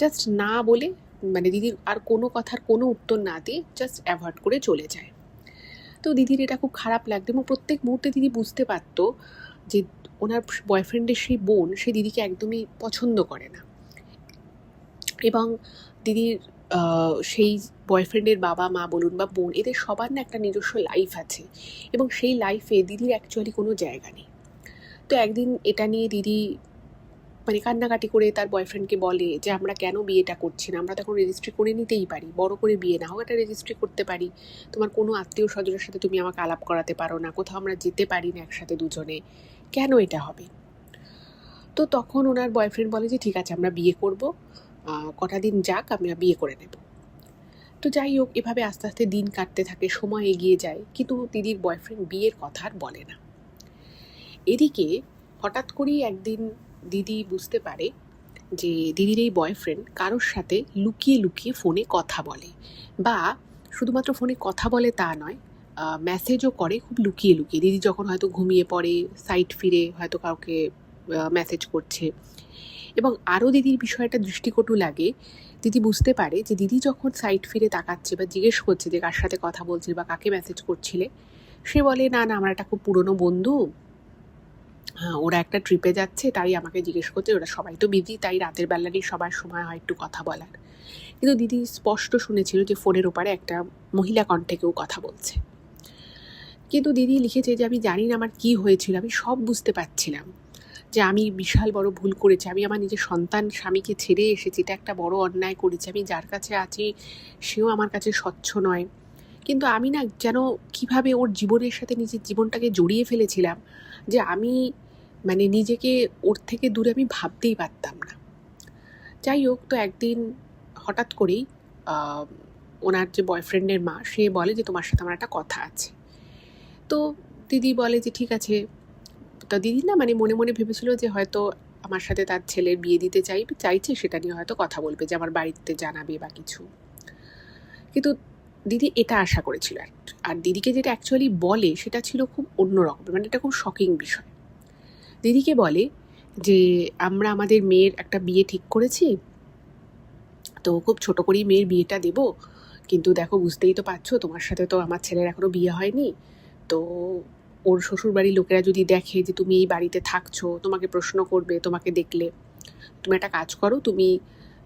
Speaker 1: জাস্ট না বলে মানে দিদির আর কোনো কথার কোনো উত্তর না দিয়ে জাস্ট অ্যাভয়েড করে চলে যায়। তো দিদির এটা খুব খারাপ লাগতো এবং প্রত্যেক মুহূর্তে দিদি বুঝতে পারতো যে ওনার বয়ফ্রেন্ডের সেই বোন সে দিদিকে একদমই পছন্দ করে না এবং দিদির সেই বয়ফ্রেন্ডের বাবা মা বলুন বা বোন, এদের সবার না একটা নিজস্ব লাইফ আছে এবং সেই লাইফে দিদির অ্যাকচুয়ালি কোনো জায়গা নেই। তো একদিন এটা নিয়ে দিদি মানে কান্নাকাটি করে তার বয়ফ্রেন্ডকে বলে যে আমরা কেন বিয়েটা করছি না, আমরা তো এখন রেজিস্ট্রি করে নিতেই পারি, বড় করে বিয়ে না হোক একটা রেজিস্ট্রি করতে পারি, তোমার কোনো আত্মীয় স্বজনের সাথে তুমি আমাকে আলাপ করাতে পারো না, কোথাও আমরা যেতে পারি না একসাথে দুজনে, কেন এটা হবে? তো তখন ওনার বয়ফ্রেন্ড বলে যে ঠিক আছে আমরা বিয়ে করব, কটা দিন যাক, আমরা বিয়ে করে নেব। তো যাই হোক, এভাবে আস্তে আস্তে দিন কাটতে থাকে, সময় এগিয়ে যায়, কিন্তু দিদির বয়ফ্রেন্ড বিয়ের কথা আর বলে না। এদিকে হঠাৎ করেই একদিন দিদি বুঝতে পারে যে দিদির এই বয়ফ্রেন্ড কারোর সাথে লুকিয়ে লুকিয়ে ফোনে কথা বলে, বা শুধুমাত্র ফোনে কথা বলে তা নয়, মেসেজও করে খুব লুকিয়ে লুকিয়ে। দিদি যখন হয়তো ঘুমিয়ে পড়ে, সাইড ফিরে হয়তো কাউকে মেসেজ করছে। এবং আরও দিদির বিষয়টা দৃষ্টিকটু লাগে, দিদি বুঝতে পারে যে দিদি যখন সাইড ফিরে তাকাচ্ছে বা জিজ্ঞেস করছে যে কার সাথে কথা বলছিলে বা কাকে মেসেজ করছিলে, সে বলে না না আমার একটা খুব পুরনো বন্ধু, হ্যাঁ ওরা একটা ট্রিপে যাচ্ছে তাই আমাকে জিজ্ঞেস করছে, ওরা সবাই তো বিজি তাই রাতের বেলারই সবার সময় হয় একটু কথা বলার। কিন্তু দিদি স্পষ্ট শুনেছিল যে ফোনের ওপারে একটা মহিলা কণ্ঠে কেউ কথা বলছে। কিন্তু দিদি লিখেছে যে আমি জানি না আমার কি হয়েছিল, আমি সব বুঝতে পারছিলাম যে আমি বিশাল বড় ভুল করেছি, আমি আমার নিজের সন্তান স্বামীকে ছেড়ে এসেছি, এটা একটা বড় অন্যায় করেছি, আমি যার কাছে আছি সেও আমার কাছে স্বচ্ছ নয়। কিন্তু আমি না যেন কিভাবে ওর জীবনের সাথে নিজের জীবনটাকে জড়িয়ে ফেলেছিলাম যে আমি মানে নিজেকে ওর থেকে দূরে আমি ভাবতেই পারতাম না। যাই হোক, তো একদিন হঠাৎ করেই ওনার যে বয়ফ্রেন্ডের মা সে বলে যে তোমার সাথে আমার একটা কথা আছে। তো দিদি বলে যে ঠিক আছে। তা দিদি না মানে মনে মনে ভেবেছিল যে হয়তো আমার সাথে তার ছেলের বিয়ে দিতে চাইছে, সেটা নিয়ে হয়তো কথা বলবে, যে আমার বাড়িতে জানাবে বা কিছু। কিন্তু দিদি এটা আশা করেছিল, আর দিদিকে যেটা অ্যাকচুয়ালি বলে সেটা ছিল খুব অন্যরকম, মানে এটা খুব শকিং বিষয়। দিদিকে বলে যে আমরা আমাদের মেয়ের একটা বিয়ে ঠিক করেছি, তো খুব ছোট করেই মেয়ের বিয়েটা দেব, কিন্তু দেখো বুঝতেই তো পারছো তোমার সাথে তো আমার ছেলের এখনো বিয়ে হয়নি, তো ওর শ্বশুরবাড়ির লোকেরা যদি দেখে যে তুমি এই বাড়িতে থাকছো, তোমাকে প্রশ্ন করবে, তোমাকে দেখলে তুমি একটা কাজ করো, তুমি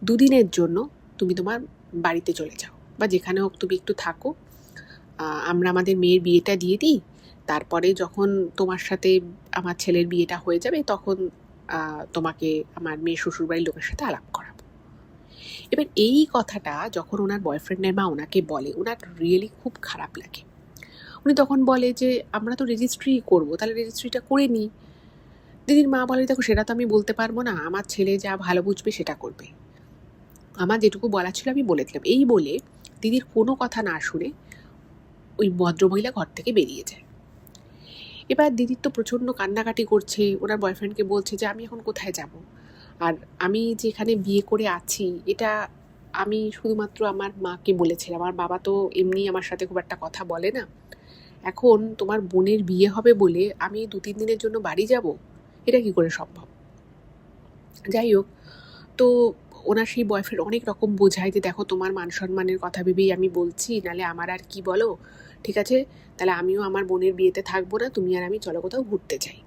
Speaker 1: 2 দিনের জন্য তুমি তোমার বাড়িতে চলে যাও বা যেখানে হোক তুমি একটু থাকো, আমরা আমাদের মেয়ের বিয়েটা দিয়ে দিই, তারপরে যখন তোমার সাথে আমার ছেলের বিয়েটা হয়ে যাবে তখন তোমাকে আমার মেয়ের শ্বশুরবাড়ির লোকের সাথে আলাপ করাবো। এবার এই কথাটা যখন ওনার বয়ফ্রেন্ডের মা ওনাকে বলে, ওনার রিয়েলি খুব খারাপ লাগে। উনি তখন বলে যে আমরা তো রেজিস্ট্রি করবো, তাহলে রেজিস্ট্রিটা করে নিই। দিদির মা বলে দেখো সেটা তো আমি বলতে পারবো না, আমার ছেলে যা ভালো বুঝবে সেটা করবে, আমার যেটুকু বলা ছিল আমি বলে দিলাম। এই বলে দিদির কোনো কথা না শুনে ওই ভদ্রমহিলা ঘর থেকে বেরিয়ে যায়। এবার দিদির তো প্রচণ্ড কান্নাকাটি করছে, ওনার বয়ফ্রেন্ডকে বলছে যে আমি এখন কোথায় যাব, আর আমি যেখানে বিয়ে করে আছি এটা আমি শুধুমাত্র আমার মাকে বলেছিলাম, আমার বাবা তো এমনি আমার সাথে খুব একটা কথা বলে না, এখন তোমার বোনের বিয়ে হবে বলে আমি 2-3 দিনের জন্য বাড়ি যাব, এটা কি করে সম্ভব? যাই হোক, তো ওনার সেই বয়ফ্রেন্ড অনেক রকম বোঝায় যে দেখো তোমার মান সম্মানের কথা ভেবেই আমি বলছি, নাহলে আমার আর কি বলো, ঠিক আছে তাহলে আমিও আমার বোনের বিয়েতে থাকবো না, তুমি আর আমি চলো কোথাও ঘুরতে যাই।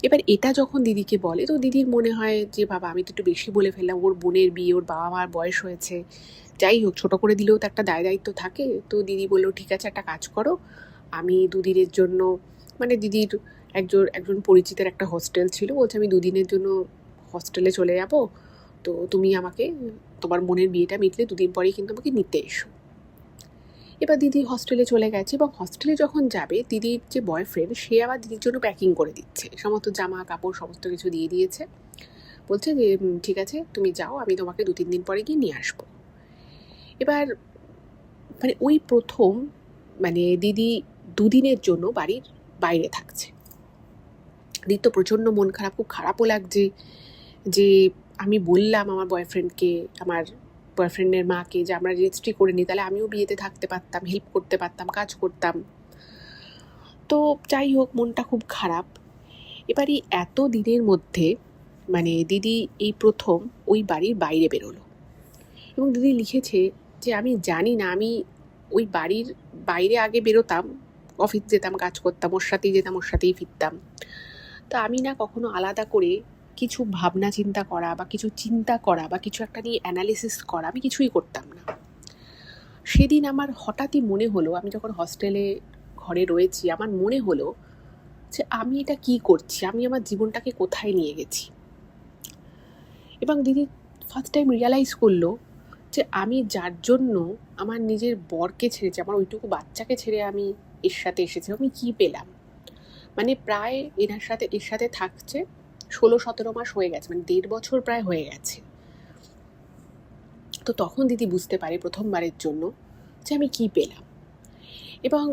Speaker 1: এবার এটা যখন দিদিকে বলে তো দিদির মনে হয় যে বাবা আমি তো একটু বেশি বলে ফেললাম, ওর বোনের বিয়ে, ওর বাবা মার বয়স হয়েছে, যাই হোক ছোটো করে দিলেও তো একটা দায় দায়িত্ব থাকে। তো দিদি বললো ঠিক আছে একটা কাজ করো, আমি 2 দিনের জন্য, মানে দিদির একজন পরিচিতের একটা হোস্টেল ছিল, বলছে আমি 2 দিনের জন্য হস্টেলে চলে যাব, তো তুমি আমাকে তোমার বোনের বিয়েটা মিটলে 2 দিন পরেই কিন্তু আমাকে নিতে এসো। এবার দিদি হস্টেলে চলে গেছে, এবং হস্টেলে যখন যাবে দিদির যে বয়ফ্রেন্ড সে আবার দিদির জন্য প্যাকিং করে দিচ্ছে, সমস্ত জামা কাপড় সমস্ত কিছু দিয়ে দিয়েছে, বলছে যে ঠিক আছে তুমি যাও, আমি তোমাকে 2-3 দিন পরে গিয়ে নিয়ে আসবো। এবার মানে ওই প্রথম মানে দিদি 2 দিনের জন্য বাড়ির বাইরে থাকছে। দিদির তো প্রচণ্ড মন খারাপ, খুব খারাপও লাগছে যে আমি বললাম আমার বয়ফ্রেন্ডকে, আমার বয়ফ্রেন্ডের মাকে যে আমরা রেজিস্ট্রি করে নিই, তাহলে আমিও বিয়েতে থাকতে পারতাম, হেল্প করতে পারতাম, কাজ করতাম। তো যাই হোক, মনটা খুব খারাপ। এবারই এত দিনের মধ্যে মানে দিদি এই প্রথম ওই বাড়ির বাইরে বেরোলো, এবং দিদি লিখেছে যে আমি জানি না, আমি ওই বাড়ির বাইরে আগে বেরোতাম, অফিস যেতাম, কাজ করতাম, ওর সাথেই যেতাম, ওর সাথেই ফিরতাম, তো আমি না কখনো আলাদা করে কিছু ভাবনা চিন্তা করা বা কিছু চিন্তা করা বা কিছু একটা নিয়ে অ্যানালিসিস করা আমি কিছুই করতাম না। সেদিন আমার হঠাৎই মনে হলো, আমি যখন হস্টেলে ঘরে রয়েছি, আমার মনে হলো যে আমি এটা কি করছি, আমি আমার জীবনটাকে কোথায় নিয়ে গেছি। এবং দিদি ফার্স্ট টাইম রিয়ালাইজ করলো যে আমি যার জন্য আমার নিজের বরকে ছেড়েছি, আমার ওইটুকু বাচ্চাকে ছেড়ে আমি এর সাথে এসেছি, আমি কি পেলাম। মানে প্রায় এর সাথে থাকছে 16-17 মাস হয়ে গেছে, মানে 1.5 বছর প্রায় হয়ে গেছে। তো তখন দিদি বুঝতে পারে প্রথমবারের জন্য যে আমি কি পেলাম। এবং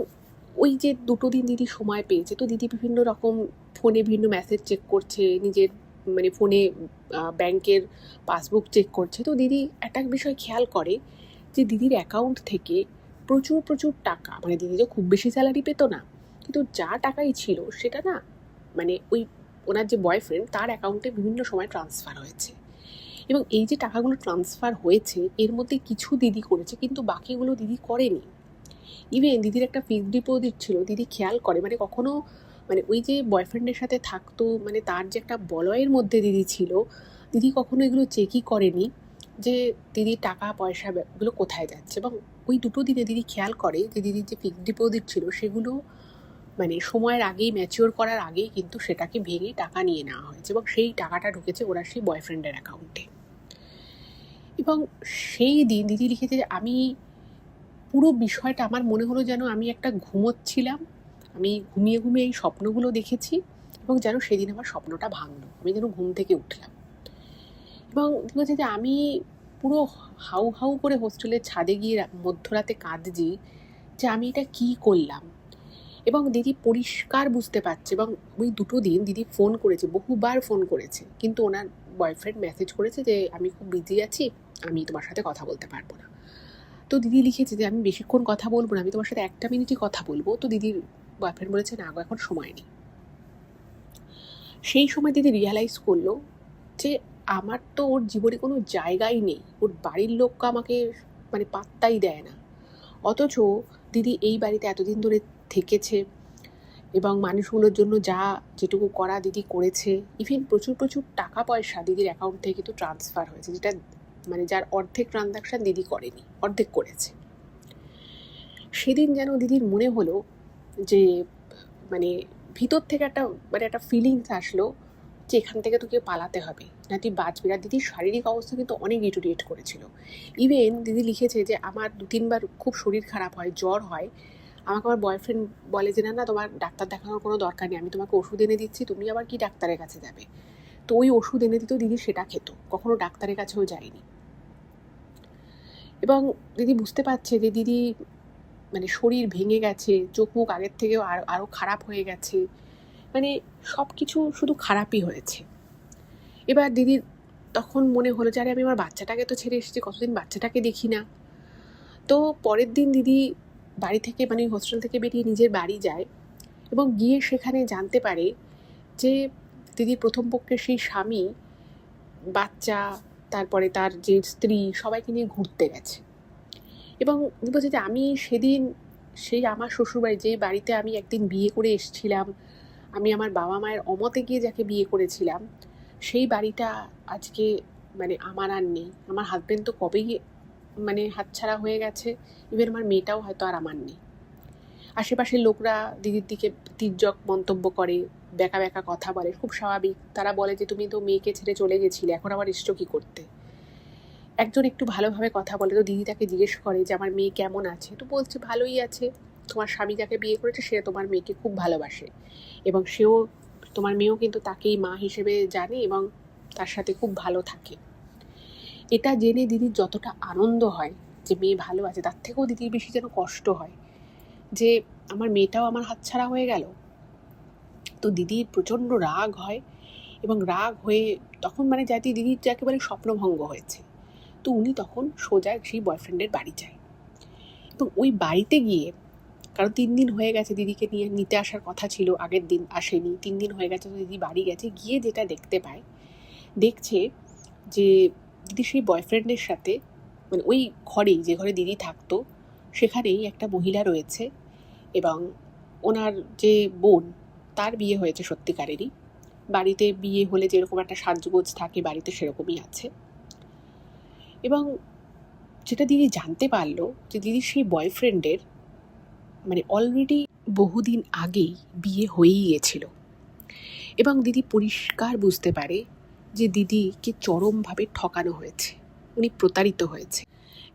Speaker 1: ওই যে 2 দিন দিদি সময় পেয়েছে, তো দিদি বিভিন্ন রকম ফোনে বিভিন্ন মেসেজ চেক করছে, নিজের মানে ফোনে ব্যাংকের পাসবুক চেক করছে। তো দিদি একটা বিষয় খেয়াল করে যে দিদির অ্যাকাউন্ট থেকে প্রচুর প্রচুর টাকা, মানে দিদি তো খুব বেশি স্যালারি পেতো না, কিন্তু যা টাকাই ছিল সেটা না মানে ওই ওনার যে বয়ফ্রেন্ড তার অ্যাকাউন্টে বিভিন্ন সময় ট্রান্সফার হয়েছে। এবং এই যে টাকাগুলো ট্রান্সফার হয়েছে এর মধ্যে কিছু দিদি করেছে, কিন্তু বাকিগুলো দিদি করেনি। ইভেন দিদির একটা ফিক্সড ডিপোজিট ছিল, দিদি খেয়াল করে, মানে কখনো মানে ওই যে বয়ফ্রেন্ডের সাথে থাকতো, মানে তার যে একটা বলয়ের মধ্যে দিদি ছিল, দিদি কখনো এগুলো চেকই করেনি যে দিদির টাকা পয়সা এগুলো কোথায় যাচ্ছে। এবং ওই 2 দিনে দিদি খেয়াল করে যে দিদির যে ফিক্সড ডিপোজিট ছিল সেগুলো মানে সময়ের আগেই, ম্যাচিওর করার আগেই কিন্তু সেটাকে ভেঙে টাকা নিয়ে নেওয়া হয়েছে, এবং সেই টাকাটা ঢুকেছে ওরা সেই বয়ফ্রেন্ডের অ্যাকাউন্টে। এবং সেই দিন দিদি লিখেছে যে আমি পুরো বিষয়টা আমার মনে হলো যেন আমি একটা ঘুমোচ্ছিলাম, আমি ঘুমিয়ে ঘুমিয়ে এই স্বপ্নগুলো দেখেছি, এবং যেন সেদিন আমার স্বপ্নটা ভাঙলো, আমি যেন ঘুম থেকে উঠলাম। এবং বলছে যে আমি পুরো হাউ হাউ করে হোস্টেলের ছাদে গিয়ে মধ্যরাতে কাঁদছি যে আমি এটা কি করলাম। এবং দিদি পরিষ্কার বুঝতে পারছে, এবং ওই 2 দিন দিদি ফোন করেছে, বহুবার ফোন করেছে, কিন্তু ওনার বয়ফ্রেন্ড মেসেজ করেছে যে আমি খুব বিজি আছি, আমি তোমার সাথে কথা বলতে পারবো না। তো দিদি লিখেছে যে আমি বেশিক্ষণ কথা বলবো না, আমি তোমার সাথে 1 মিনিটই কথা বলবো। তো দিদির বয়ফ্রেন্ড বলেছে না গো, এখন সময় নেই। সেই সময় দিদি রিয়ালাইজ করলো যে আমার তো ওর জীবনে কোনো জায়গাই নেই, ওর বাড়ির লোককে আমাকে মানে পাত্তাই দেয় না, অথচ দিদি এই বাড়িতে এতদিন ধরে থেকেছে এবং মানুষগুলোর জন্য যা যেটুকু করা দিদি করেছে। ইভেন প্রচুর প্রচুর টাকা পয়সা দিদির অ্যাকাউন্ট থেকে তো ট্রান্সফার হয়েছে, যেটা মানে যার অর্ধেক ট্রানজাকশান দিদি করেনি, অর্ধেক করেছে। সেদিন যেন দিদির মনে হলো যে মানে ভিতর থেকে একটা ফিলিংস আসলো যে এখান থেকে তোকে পালাতে হবে, না তুই বাঁচবি না। দিদির শারীরিক অবস্থা কিন্তু অনেক ডিটোরিয়েট করেছিল। ইভেন দিদি লিখেছে যে আমার 2-3 বার খুব শরীর খারাপ হয়, জ্বর হয়, আমাকে আমার বয়ফ্রেন্ড বলে যে না না তোমার ডাক্তার দেখানোর কোনো দরকার নেই, আমি তোমাকে ওষুধ এনে দিচ্ছি, তুমি আবার কি ডাক্তারের কাছে যাবে। তো ওই ওষুধ এনে দিত, দিদি সেটা খেত, কখনো ডাক্তারের কাছেও যায়নি। এবং দিদি বুঝতে পারছে যে দিদি মানে শরীর ভেঙে গেছে, চোখ মুখ আগের থেকেও আরও খারাপ হয়ে গেছে, মানে সব কিছু শুধু খারাপই হয়েছে। এবার দিদির তখন মনে হলো যে আরে আমি আমার বাচ্চাটাকে তো ছেড়ে এসেছি, কতদিন বাচ্চাটাকে দেখি না। তো পরের দিন দিদি বাড়ি থেকে মানে হোস্টেল থেকে বেরিয়ে নিজের বাড়ি যায়, এবং গিয়ে সেখানে জানতে পারে যে দিদির প্রথম পক্ষের সেই স্বামী, বাচ্চা, তারপরে তার যে স্ত্রী, সবাইকে নিয়ে ঘুরতে গেছে। এবং বলছে যে আমি সেদিন সেই আমার শ্বশুরবাড়ি, যে বাড়িতে আমি একদিন বিয়ে করে এসেছিলাম, আমি আমার বাবা মায়ের অমতে গিয়ে যাকে বিয়ে করেছিলাম, সেই বাড়িটা আজকে মানে আমার আর নেই। আমার হাজবেন্ড তো কবেই মানে হাতছাড়া হয়ে গেছে, ইভেন আমার মেয়েটাও হয়তো আর আমার নেই। আশেপাশের লোকরা দিদির দিকে তির্যক মন্তব্য করে, ব্যাকা ব্যাকা কথা বলে, খুব স্বাভাবিক। তারা বলে যে তুমি তো মেয়েকে ছেড়ে চলে গেছিলে, এখন আবার এসছো কী করতে। একজন একটু ভালোভাবে কথা বলে, তো দিদি তাকে জিজ্ঞেস করে যে আমার মেয়ে কেমন আছে, তো বলছে ভালোই আছে, তোমার স্বামী যাকে বিয়ে করেছে সে তোমার মেয়েকে খুব ভালোবাসে এবং সেও, তোমার মেয়েও কিন্তু তাকেই মা হিসেবে জানে এবং তার সাথে খুব ভালো থাকে। এটা জেনে দিদির যতটা আনন্দ হয় যে মেয়ে ভালো আছে, তার থেকেও দিদির বেশি যেন কষ্ট হয় যে আমার মেয়েটাও আমার হাতছাড়া হয়ে গেল। তো দিদির প্রচণ্ড রাগ হয় এবং রাগ হয়ে তখন মানে যাতে দিদির একেবারে স্বপ্নভঙ্গ হয়েছে। তো উনি তখন সোজা সেই বয়ফ্রেন্ডের বাড়ি যায় এবং ওই বাড়িতে গিয়ে, কারণ 3 দিন হয়ে গেছে দিদিকে নিয়ে নিতে আসার কথা ছিল, আগের দিন আসেনি, 3 দিন হয়ে গেছে, তো দিদি বাড়ি গেছে, গিয়ে যেটা দেখতে পায়, দেখছে যে দিদি সেই বয়ফ্রেন্ডের সাথে, মানে ওই ঘরেই, যে ঘরে দিদি থাকতো সেখানেই একটা মহিলা রয়েছে এবং ওনার যে বোন তার বিয়ে হয়েছে সত্যিকারেরই, বাড়িতে বিয়ে হলে যেরকম একটা সাজগোজ থাকে বাড়িতে সেরকমই আছে। এবং যেটা দিদি জানতে পারলো যে দিদির সেই বয়ফ্রেন্ডের মানে অলরেডি বহুদিন আগেই বিয়ে হয়েই গেছিল এবং দিদি পরিষ্কার বুঝতে পারে যে দিদিকে চরমভাবে ঠকানো হয়েছে, উনি প্রতারিত হয়েছে।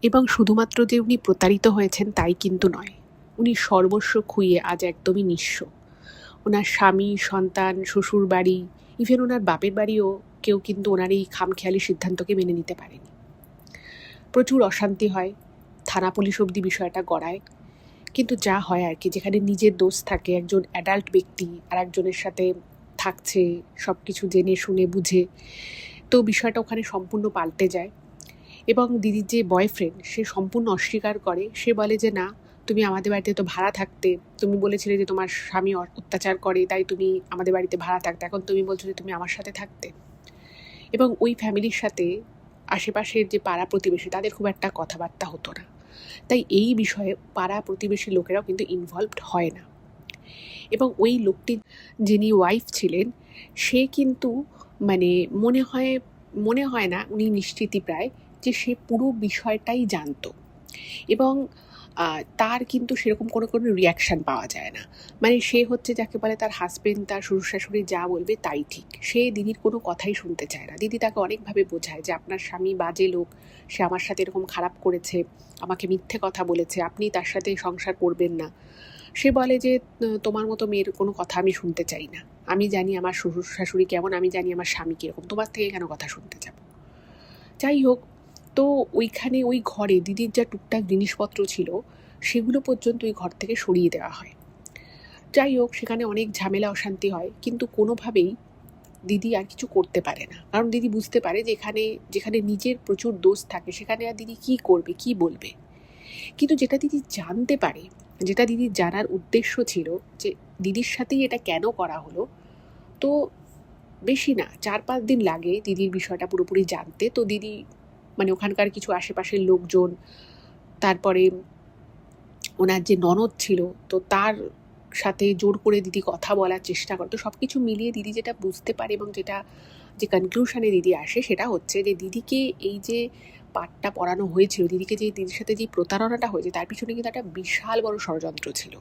Speaker 1: এবং শুধুমাত্র যে উনি প্রতারিত হয়েছেন তাই কিন্তু নয়, উনি সর্বস্ব খুইয়ে আজ একদমই নিঃস্ব। ওনার স্বামী, সন্তান, শ্বশুর বাড়ি, ইভেন ওনার বাপের বাড়িও কেউ কিন্তু ওনার এই খামখেয়ালি সিদ্ধান্তকে মেনে নিতে পারেনি। প্রচুর অশান্তি হয়, থানা পুলিশ অবধি বিষয়টা গড়ায়, কিন্তু যা হয় আর কি, যেখানে নিজের দোষ থাকে, একজন অ্যাডাল্ট ব্যক্তি আর একজনের সাথে থাকছে সব কিছু জেনে শুনে বুঝে, তো বিষয়টা ওখানে সম্পূর্ণ পাল্টে যায়। এবং দিদির যে বয়ফ্রেন্ড সে সম্পূর্ণ অস্বীকার করে, সে বলে যে না, তুমি আমাদের বাড়িতে তো ভাড়া থাকতে, তুমি বলেছিলে যে তোমার স্বামী অত্যাচার করে তাই তুমি আমাদের বাড়িতে ভাড়া থাকতে, এখন তুমি বলছো যে তুমি আমার সাথে থাকতে। এবং ওই ফ্যামিলির সাথে আশেপাশের যে পাড়া প্রতিবেশী তাদের খুব একটা কথাবার্তা হতো না, তাই এই বিষয়ে পাড়া প্রতিবেশী লোকেরাও কিন্তু ইনভলভড হয় না। এবং ওই লোকটি যিনি ওয়াইফ ছিলেন সে কিন্তু মানে মনে হয় না, উনি নিশ্চিতই প্রায় যে সে পুরো বিষয়টাই জানতো এবং তার কিন্তু সেরকম কোনো রিয়াকশান পাওয়া যায় না। মানে সে হচ্ছে যাকে বলে তার হাজবেন্ড, তার শ্বশুর শাশুড়ি যা বলবে তাই ঠিক, সে দিদির কোনো কথাই শুনতে চায় না। দিদি তাকে অনেকভাবে বোঝায় যে আপনার স্বামী বাজে লোক, সে আমার সাথে এরকম খারাপ করেছে, আমাকে মিথ্যে কথা বলেছে, আপনি তার সাথে সংসার করবেন না। সে বলে যে তোমার মতো মেয়ের কোনো কথা আমি শুনতে চাই না, আমি জানি আমার শ্বশুর শাশুড়ি কেমন, আমি জানি আমার স্বামী কীরকম, তোমার থেকে কেন কথা শুনতে যাব। যাই হোক, তো ওইখানে ওই ঘরে দিদির যা টুকটাক জিনিসপত্র ছিল সেগুলো পর্যন্ত ওই ঘর থেকে সরিয়ে দেওয়া হয়। যাই হোক, সেখানে অনেক ঝামেলা অশান্তি হয়, কিন্তু কোনোভাবেই দিদি আর কিছু করতে পারে না, কারণ দিদি বুঝতে পারে যে যেখানে নিজের প্রচুর দোষ থাকে সেখানে আর দিদি কী করবে, কী বলবে। কিন্তু যেটা দিদি জানতে পারে, যেটা দিদির জানার উদ্দেশ্য ছিল যে দিদির সাথেই এটা কেন করা হলো, তো বেশি না 4-5 দিন লাগে দিদির বিষয়টা পুরোপুরি জানতে। তো দিদি মানে ওখানকার কিছু আশেপাশের লোকজন, তারপরে ওনার যে ননদ ছিল, তো তার সাথে জোর করে দিদি কথা বলার চেষ্টা করে। তো সব কিছু মিলিয়ে দিদি যেটা বুঝতে পারে এবং যে কনক্লুশনে দিদি আসে সেটা হচ্ছে যে দিদিকে এই যে পাঠটা পড়ানো হয়েছিল, দিদির সাথে যে প্রতারণাটা হয়েছে তার পিছনে কিন্তু একটা বিশাল বড় ষড়যন্ত্র ছিল।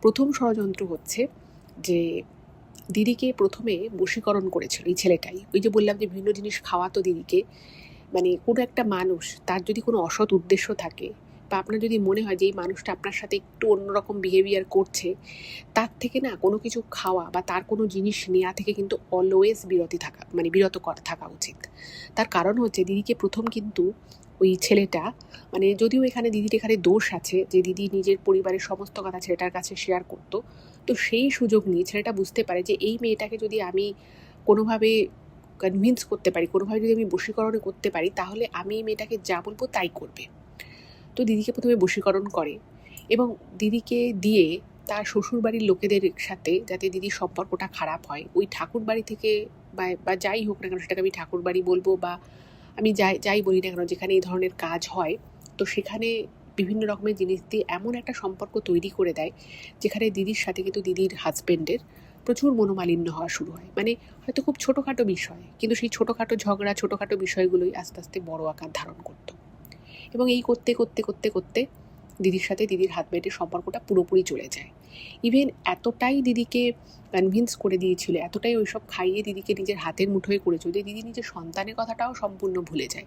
Speaker 1: প্রথম ষড়যন্ত্র হচ্ছে যে দিদিকে প্রথমে বশীকরণ করেছিল এই ছেলেটাই। ওই যে বললাম যে বিভিন্ন জিনিস খাওয়াতো দিদিকে, মানে কোনো একটা মানুষ তার যদি কোনো অসৎ উদ্দেশ্য থাকে বা আপনার যদি মনে হয় যে এই মানুষটা আপনার সাথে একটু অন্যরকম বিহেভিয়ার করছে, তার থেকে না কোনো কিছু খাওয়া বা তার কোনো জিনিস নেওয়া থেকে কিন্তু অলওয়েজ বিরত থাকা উচিত। তার কারণ হচ্ছে দিদিকে প্রথম কিন্তু ওই ছেলেটা, মানে যদিও এখানে দিদির এখানে দোষ আছে যে দিদি নিজের পরিবারের সমস্ত কথা ছেলেটার কাছে শেয়ার করতো, তো সেই সুযোগ নিয়ে ছেলেটা বুঝতে পারে যে এই মেয়েটাকে যদি আমি কোনোভাবে কনভিন্স করতে পারি, কোনোভাবে যদি আমি বশীকরণ করতে পারি, তাহলে আমি এই মেয়েটাকে যা বলবো তাই করবে। তো দিদিকে প্রথমে বশীকরণ করে এবং দিদিকে দিয়ে তার শ্বশুরবাড়ির লোকেদের সাথে, যাতে দিদির সম্পর্কটা খারাপ হয়, ওই ঠাকুর বাড়ি থেকে বা যাই হোক না কেন, সেটাকে আমি ঠাকুর বাড়ি বলবো বা আমি যাই বলি না কেন, যেখানে এই ধরনের কাজ হয়, তো সেখানে বিভিন্ন রকমের জিনিস দিয়ে এমন একটা সম্পর্ক তৈরি করে দেয় যেখানে দিদির সাথে কিন্তু দিদির হাজবেন্ডের প্রচুর মনোমালিন্য হওয়া শুরু হয়। মানে হয়তো খুব ছোটোখাটো বিষয়, কিন্তু সেই ছোটোখাটো ঝগড়া, ছোটোখাটো বিষয়গুলোই আস্তে আস্তে বড় আকার ধারণ করতো। এবং এই করতে করতে করতে করতে দিদির সাথে দিদির হাজব্যান্ডের সম্পর্কটা পুরোপুরি চলে যায়। ইভেন এতটাই দিদিকে কনভিন্স করে দিয়েছিল, এতটাই ওইসব খাইয়ে দিদিকে নিজের হাতের মুঠোয় করেছিল যে দিদি নিজের সন্তানের কথাটাও সম্পূর্ণ ভুলে যায়।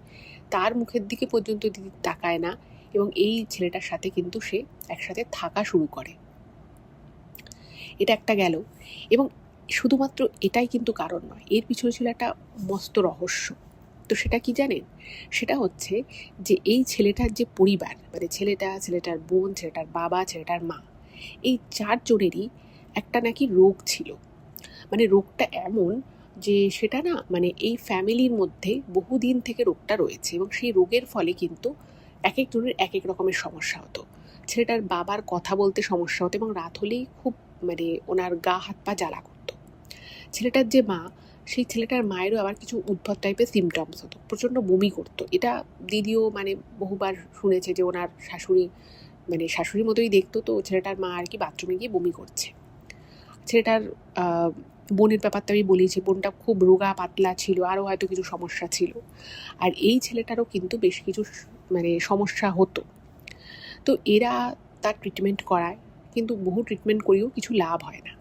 Speaker 1: তার মুখের দিকে পর্যন্ত দিদি তাকায় না এবং এই ছেলেটার সাথে কিন্তু সে একসাথে থাকা শুরু করে। এটা একটা গেল। এবং শুধুমাত্র এটাই কিন্তু কারণ নয়, এর পিছনে ছিল একটা মস্ত রহস্য। তো সেটা কি জানেন? সেটা হচ্ছে যে এই ছেলেটার যে পরিবার, মানে ছেলেটার বোন, ছেলেটার বাবা, ছেলেটার মা, এই 4 জনেরই একটা নাকি রোগ ছিল। মানে রোগটা এমন যে সেটা না, মানে এই ফ্যামিলির মধ্যে বহুদিন থেকে রোগটা রয়েছে এবং সেই রোগের ফলে কিন্তু এক একজনের এক এক রকমের সমস্যা হতো। ছেলেটার বাবার কথা বলতে সমস্যা হতো এবং রাত হলেই খুব মানে ওনার গা হাত পা জ্বালা করতো। ছেলেটার যে মা, সেই ছেলেটার মায়েরও আবার কিছু উদ্ভট টাইপের সিমটমস হতো, প্রচণ্ড বমি করতো। এটা দিদিও মানে বহুবার শুনেছে যে ওনার শাশুড়ি মানে শাশুড়ির মতোই দেখতো, তো ছেলেটার মা আর কি বাথরুমে গিয়ে বমি করছে। ছেলেটার বোনের ব্যাপারটা আমি বলেছি, বোনটা খুব রোগা পাতলা ছিল, আরও হয়তো কিছু সমস্যা ছিল। আর এই ছেলেটারও কিন্তু বেশ কিছু মানে সমস্যা হতো। তো এরা তার ট্রিটমেন্ট করায়, কিন্তু বহু ট্রিটমেন্ট করেও কিছু লাভ হয় না।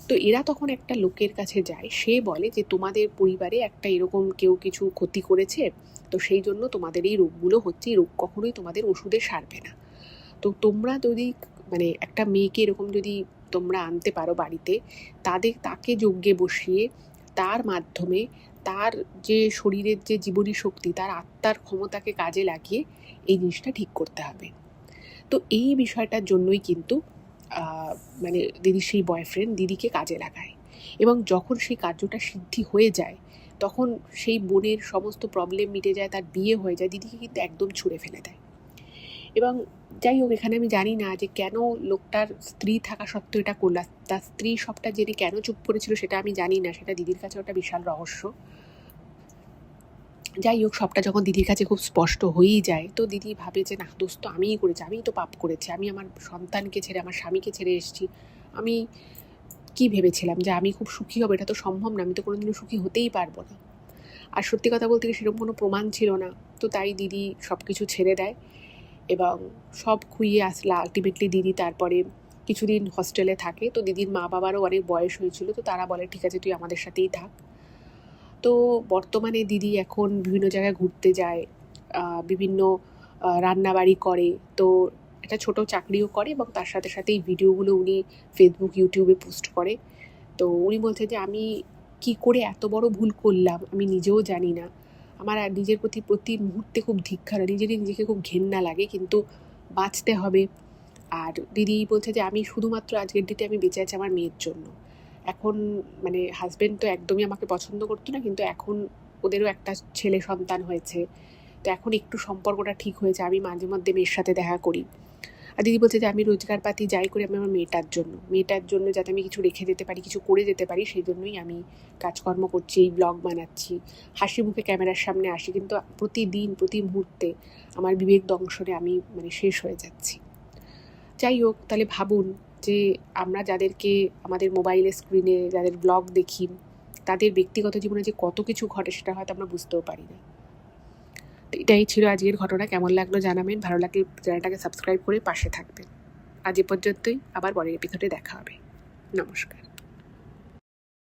Speaker 1: তো এরা তখন একটা লোকের কাছে যায়, সে বলে যে তোমাদের পরিবারে একটা এরকম কেউ কিছু ক্ষতি করেছে, তো সেই জন্য তোমাদের এই রোগগুলো হচ্ছে, এই রোগ কখনোই তোমাদের ওষুধে সারবে না। তো তোমরা যদি মানে একটা মেয়েকে এরকম যদি তোমরা আনতে পারো বাড়িতে, তাকে যজ্ঞে বসিয়ে তার মাধ্যমে তার যে শরীরের যে জীবনী শক্তি, তার আত্মার ক্ষমতাকে কাজে লাগিয়ে এই জিনিসটা ঠিক করতে হবে। তো এই বিষয়টার জন্যই কিন্তু মানে দিদির সেই বয়ফ্রেন্ড দিদিকে কাজে লাগায় এবং যখন সেই কার্যটা সিদ্ধি হয়ে যায় তখন সেই বোনের সমস্ত প্রবলেম মিটে যায়, তার বিয়ে হয়ে যায়, দিদিকে কিন্তু একদম ছুঁড়ে ফেলে দেয়। এবং যাই হোক, এখানে আমি জানি না যে কেন লোকটার স্ত্রী থাকা সত্ত্বেও এটা করল, তার স্ত্রী সবটা জেনে কেন চুপ করেছিল সেটা আমি জানি না, সেটা দিদির কাছে ওটা বিশাল রহস্য। যাই হোক, সবটা যখন দিদির কাছে খুব স্পষ্ট হয়েই যায়, তো দিদি ভাবে যে না দোস্ত আমিই করেছি, আমিই তো পাপ করেছি, আমি আমার সন্তানকে ছেড়ে আমার স্বামীকে ছেড়ে এসেছি। আমি কি ভেবেছিলাম যে আমি খুব সুখী হব? এটা তো সম্ভব না, আমি তো কোনোদিনও সুখী হতেই পারবো না। আর সত্যি কথা বলতে কি সেরকম কোনো প্রমাণ ছিল না। তো তাই দিদি সব কিছু ছেড়ে দেয় এবং সব খুইয়ে আসলে আলটিমেটলি দিদি তারপরে কিছুদিন হস্টেলে থাকে। তো দিদির মা বাবারও অনেক বয়স হয়েছিল, তো তারা বলে ঠিক আছে তুই আমাদের সাথেই থাক। তো বর্তমানে দিদি এখন বিভিন্ন জায়গায় ঘুরতে যায়, বিভিন্ন রান্নাবাড়ি করে, তো একটা ছোট চাকরিও করে এবং তার সাথে সাথে এই ভিডিওগুলো উনি ফেসবুক ইউটিউবে পোস্ট করে। তো উনি বলছে যে আমি কি করে এত বড় ভুল করলাম আমি নিজেও জানি না, আমার আর নিজের প্রতি মুহূর্তে খুব ধিক্কার, নিজেকে খুব ঘেন্না লাগে, কিন্তু বাঁচতে হবে। আর দিদি বলছে যে আমি শুধুমাত্র আজকের ডেটে আমি বেঁচে আছি আমার মেয়ের জন্য। এখন মানে হাজব্যান্ড তো একদমই আমাকে পছন্দ করতো না, কিন্তু এখন ওদেরও একটা ছেলে সন্তান হয়েছে, তো এখন একটু সম্পর্কটা ঠিক হয়েছে, আমি মাঝে মধ্যে মেয়ের সাথে দেখা করি। আর দিদি বলছে যে আমি রোজগারপাতি যাই করি আমি আমার মেয়েটার জন্য যাতে আমি কিছু রেখে যেতে পারি, কিছু করে যেতে পারি, সেই জন্যই আমি কাজকর্ম করছি, এই ব্লগ বানাচ্ছি, হাসি মুখে ক্যামেরার সামনে আসি, কিন্তু প্রতিদিন প্রতি মুহূর্তে আমার বিবেক দংশনে আমি মানে শেষ হয়ে যাচ্ছি। যাই হোক, তাহলে ভাবুন যে আমরা যাদেরকে আমাদের মোবাইলের স্ক্রিনে যাদের ব্লগ দেখি, তাদের ব্যক্তিগত জীবনে যে কত কিছু ঘটে সেটা হয়তো আমরা বুঝতেও পারি না। তো এটাই ছিল আজকের ঘটনা। কেমন লাগলো জানাবেন, ভালো লাগলে চ্যানেলটাকে সাবস্ক্রাইব করে পাশে থাকবেন। আজ এ পর্যন্তই, আবার পরের এপিসোডে দেখা হবে। নমস্কার।